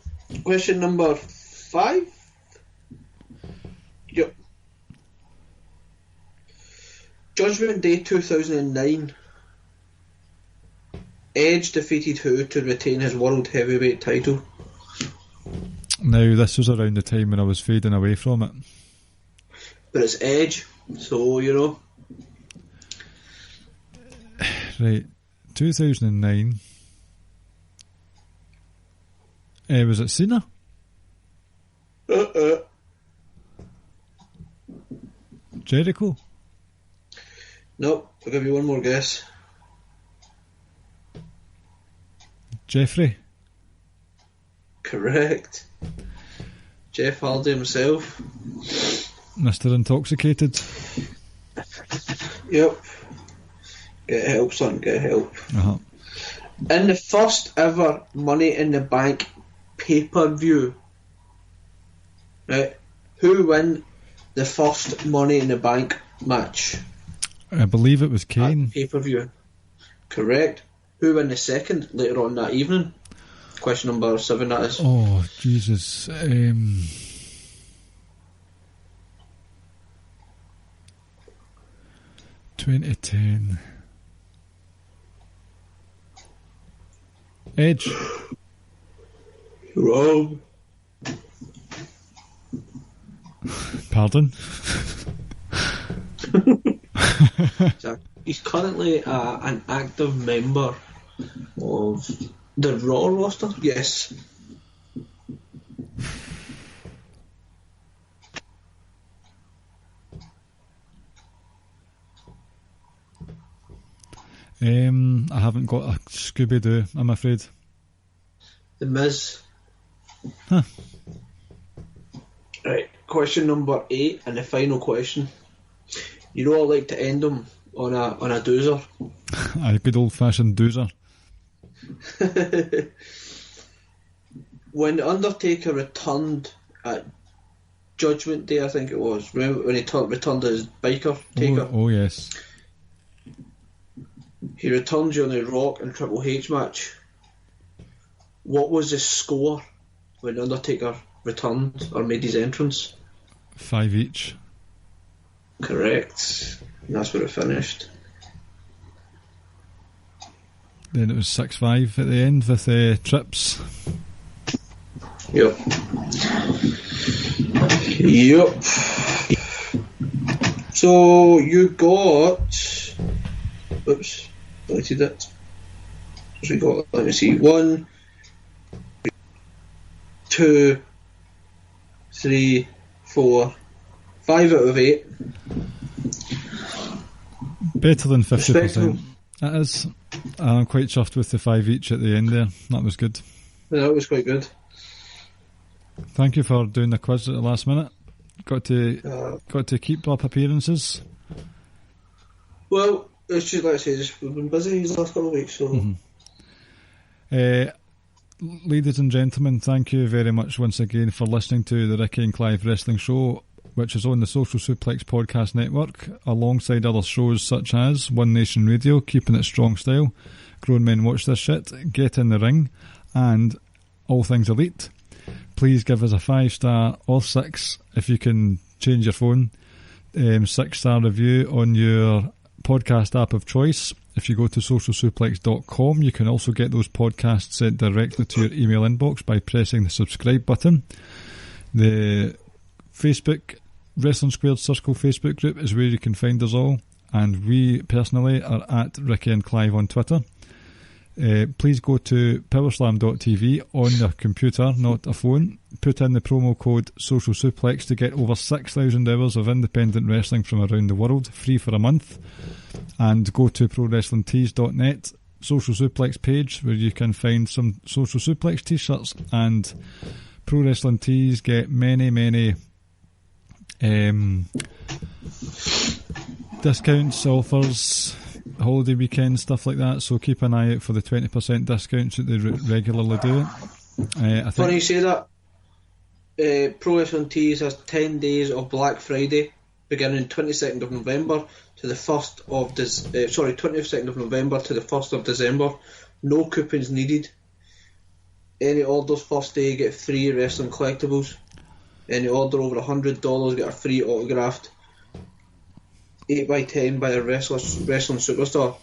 Speaker 5: Question number 5. Yep. Judgment Day 2009. Edge defeated who to retain his World Heavyweight title?
Speaker 4: Now, this was around the time when I was fading away from it.
Speaker 5: But it's Edge, so you know.
Speaker 4: Right, 2009. Was it Cena? Jericho?
Speaker 5: Nope, I'll give you one more guess.
Speaker 4: Jeffrey?
Speaker 5: Correct. Jeff Hardy himself.
Speaker 4: Mr. Intoxicated?
Speaker 5: Yep. Get help, son, get help.
Speaker 4: Uh-huh.
Speaker 5: In the first ever Money in the Bank pay-per-view, right, who won the first Money in the Bank match?
Speaker 4: I believe it was Kane.
Speaker 5: Pay-per-view. Correct. Who won the second later on that evening? Question number 7, that is.
Speaker 4: Oh, Jesus. 2010. Edge.
Speaker 5: Wrong.
Speaker 4: Pardon?
Speaker 5: So he's currently an active member of the Raw roster. Yes.
Speaker 4: I haven't got a Scooby-Doo, I'm afraid.
Speaker 5: The Miz.
Speaker 4: Huh.
Speaker 5: Right, question number 8 and the final question. You know I like to end them on a doozer.
Speaker 4: A good old-fashioned doozer.
Speaker 5: When The Undertaker returned at Judgment Day, I think it was, remember when he returned as Biker Taker?
Speaker 4: Oh, yes.
Speaker 5: He returned during the Rock and Triple H match. What was the score when The Undertaker returned or made his entrance?
Speaker 4: 5 each.
Speaker 5: Correct. And that's where it finished.
Speaker 4: Then it was 6-5 at the end with Trips.
Speaker 5: Yep. So you got... Oops, deleted it. So we got, let me see, 1, 2, 3, 4, 5 out of 8.
Speaker 4: Better than 50%. It is. And I'm quite chuffed with the 5 each at the end there. That was good.
Speaker 5: Yeah, that was quite good.
Speaker 4: Thank you for doing the quiz at the last minute. Got to keep up appearances.
Speaker 5: Well, it's just like I say, we've been busy these last couple of weeks, so...
Speaker 4: Ladies and gentlemen, thank you very much once again for listening to the Ricky and Clive Wrestling Show, which is on the Social Suplex Podcast Network, alongside other shows such as One Nation Radio, Keeping It Strong Style, Grown Men Watch This Shit, Get in the Ring, and All Things Elite. Please give us a 5-star or 6 if you can change your phone. 6-star review on your podcast app of choice. If you go to socialsuplex.com, you can also get those podcasts sent directly to your email inbox by pressing the subscribe button. The Facebook Wrestling Squared Circle Facebook group is where you can find us all, and we personally are at Ricky and Clive on Twitter. Please go to powerslam.tv on your computer, not a phone. Put in the promo code Social Suplex to get over 6,000 hours of independent wrestling from around the world, free for a month. And go to prowrestlingtees.net, Social Suplex page, where you can find some Social Suplex T-shirts. And Pro Wrestling Tees get many discounts, offers, holiday weekend, stuff like that, so keep an eye out for the 20% discounts that they regularly do.
Speaker 5: Funny you say that. Pro Wrestling Tees has 10 days of Black Friday beginning 22nd of November to the 1st of 22nd of November to the 1st of December. No coupons needed. Any orders first day get free wrestling collectibles. Any order over $100 get a free autographed 8x10 by a wrestling superstar.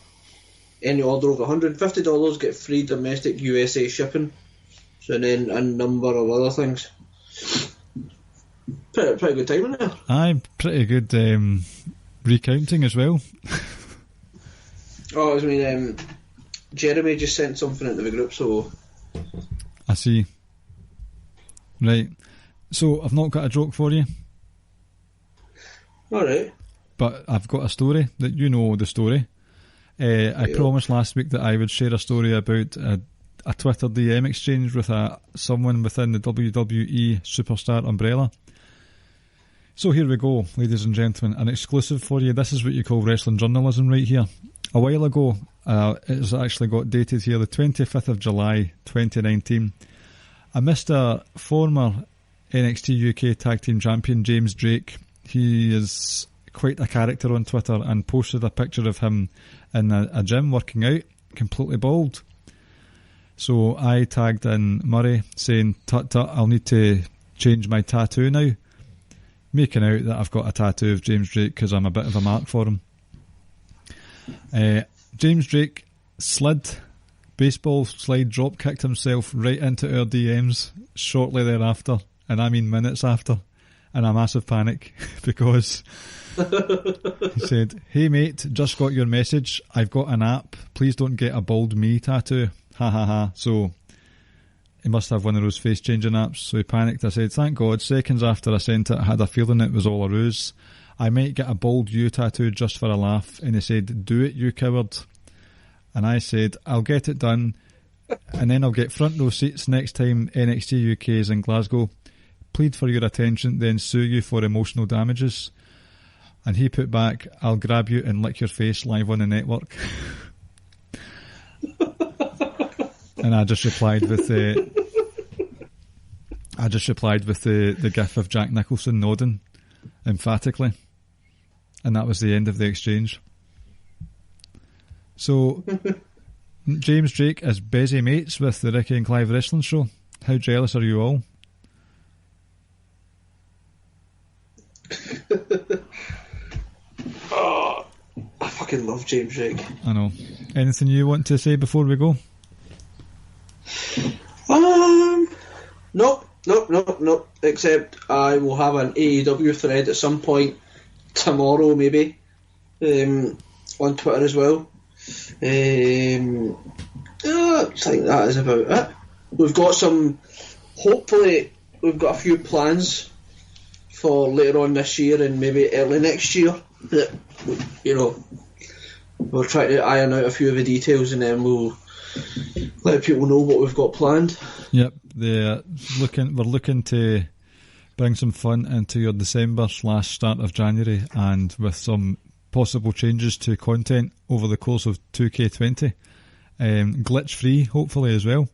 Speaker 5: Any order over $150 get free domestic USA shipping. So then a number of other things. Pretty good time in there.
Speaker 4: Aye, pretty good recounting as well.
Speaker 5: Oh, I mean, Jeremy just sent something into the group, so...
Speaker 4: I see. Right. So, I've not got a joke for you.
Speaker 5: Alright.
Speaker 4: But I've got a story that you know the story. I promised last week that I would share a story about a Twitter DM exchange with someone within the WWE superstar umbrella. So here we go, ladies and gentlemen, an exclusive for you. This is what you call wrestling journalism right here. A while ago, it's actually got dated here, the 25th of July 2019. A Mr. former NXT UK Tag Team Champion James Drake, he is quite a character on Twitter, and posted a picture of him in a gym working out, completely bald. So I tagged in Murray saying, tut, I'll need to change my tattoo now, making out that I've got a tattoo of James Drake because I'm a bit of a mark for him. James Drake baseball slide drop kicked himself right into our DMs shortly thereafter, and I mean minutes after, in a massive panic because he said, "Hey mate, just got your message. I've got an app. Please don't get a bald me tattoo. Ha ha ha." So he must have one of those face changing apps. So he panicked. I said, "Thank God." Seconds after I sent it, I had a feeling it was all a ruse. I might get a bald you tattoo just for a laugh. And he said, "Do it, you coward." And I said, "I'll get it done, and then I'll get front row seats next time NXT UK is in Glasgow. Plead for your attention, then sue you for emotional damages." And he put back, "I'll grab you and lick your face live on the network." And I just replied with the gif of Jack Nicholson nodding emphatically, and that was the end of the exchange. So James Drake is busy mates with the Ricky and Clive Wrestling Show. How jealous are you all?
Speaker 5: Oh, I fucking love James Drake.
Speaker 4: I know. Anything you want to say before we go?
Speaker 5: Nope. Except I will have an AEW thread at some point tomorrow, maybe, on Twitter as well. I think that is about it. Hopefully, we've got a few plans for later on this year and maybe early next year that, we'll try to iron out a few of the details and then we'll let people know what we've got planned.
Speaker 4: Yep, we're looking to bring some fun into your December/start of January, and with some possible changes to content over the course of 2K20. Glitch free, hopefully, as well.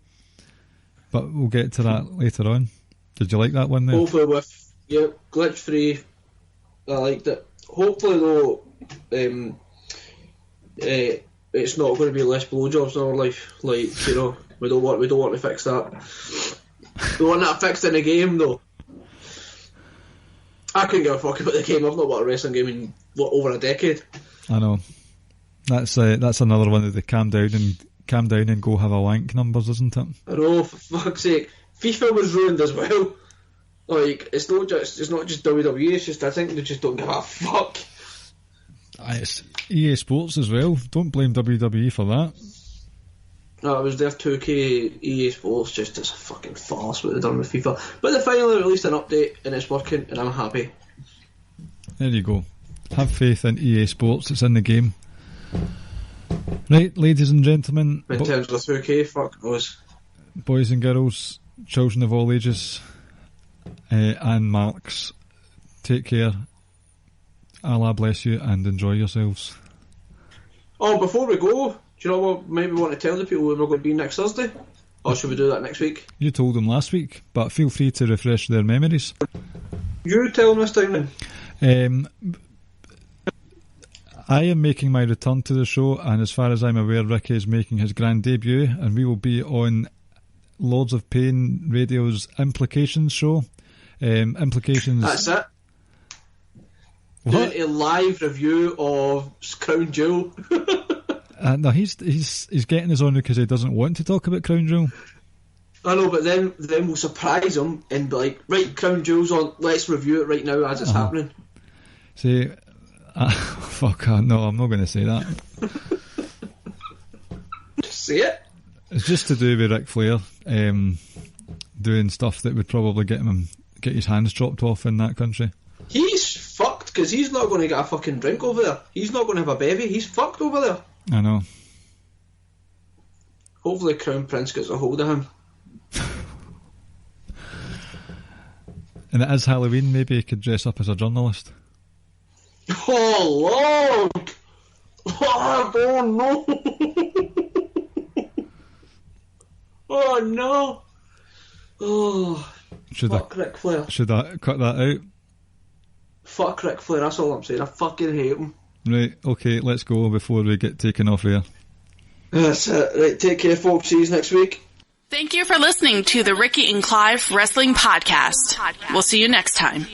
Speaker 4: But we'll get to that later on. Did you like that one there?
Speaker 5: Hopefully glitch free. I liked it. Hopefully though, it's not going to be less blowjobs in our life. Like, we don't want to fix that. We want that fixed in the game though. I couldn't give a fuck about the game. I've not watched a wrestling game in over a decade.
Speaker 4: I know. That's another one of the calm down and go have a wank numbers, isn't it?
Speaker 5: I know, for fuck's sake. FIFA was ruined as well. Like, it's not just WWE, it's just I think they just don't give a fuck.
Speaker 4: It's EA Sports as well. Don't blame WWE for that.
Speaker 5: No, it was their 2K EA Sports, just as a fucking farce what they've done with FIFA. But they finally released an update and it's working and I'm happy.
Speaker 4: There you go. Have faith in EA Sports, it's in the game. Right, ladies and gentlemen.
Speaker 5: In terms of 2K, fuck knows.
Speaker 4: Boys and girls, children of all ages, and marks, take care. Allah bless you and enjoy yourselves.
Speaker 5: Oh, before we go, do you know what? Maybe we want to tell the people where we're going to be next Thursday? Or should we do that next week?
Speaker 4: You told them last week, but feel free to refresh their memories.
Speaker 5: You tell them this time then.
Speaker 4: I am making my return to the show, and as far as I'm aware, Ricky is making his grand debut, and we will be on Lords of Pain Radio's Implications show. Implications.
Speaker 5: That's it.
Speaker 4: What?
Speaker 5: Doing a live review of Crown Jewel.
Speaker 4: No, he's getting us on because he doesn't want to talk about Crown Jewel.
Speaker 5: I know, but then we'll surprise him and be like, right, Crown Jewel's on, let's review it right now as it's happening.
Speaker 4: See, fuck, no, I'm not going to say that.
Speaker 5: Just say it.
Speaker 4: It's just to do with Ric Flair doing stuff that would probably get his hands chopped off in that country.
Speaker 5: He's fucked because he's not going to get a fucking drink over there. He's not going to have a bevy. He's fucked over there.
Speaker 4: I know.
Speaker 5: Hopefully Crown Prince gets a hold of him.
Speaker 4: And it is Halloween, maybe he could dress up as a journalist.
Speaker 5: Oh Lord! Oh no! Oh no! Oh, fuck Ric Flair.
Speaker 4: Should I cut that out?
Speaker 5: Fuck Ric Flair, that's all I'm saying. I fucking hate him.
Speaker 4: Right, okay, let's go before we get taken off air.
Speaker 5: That's it. Right, take care, folks. See you next week.
Speaker 7: Thank you for listening to the Ricky and Clive Wrestling Podcast. We'll see you next time.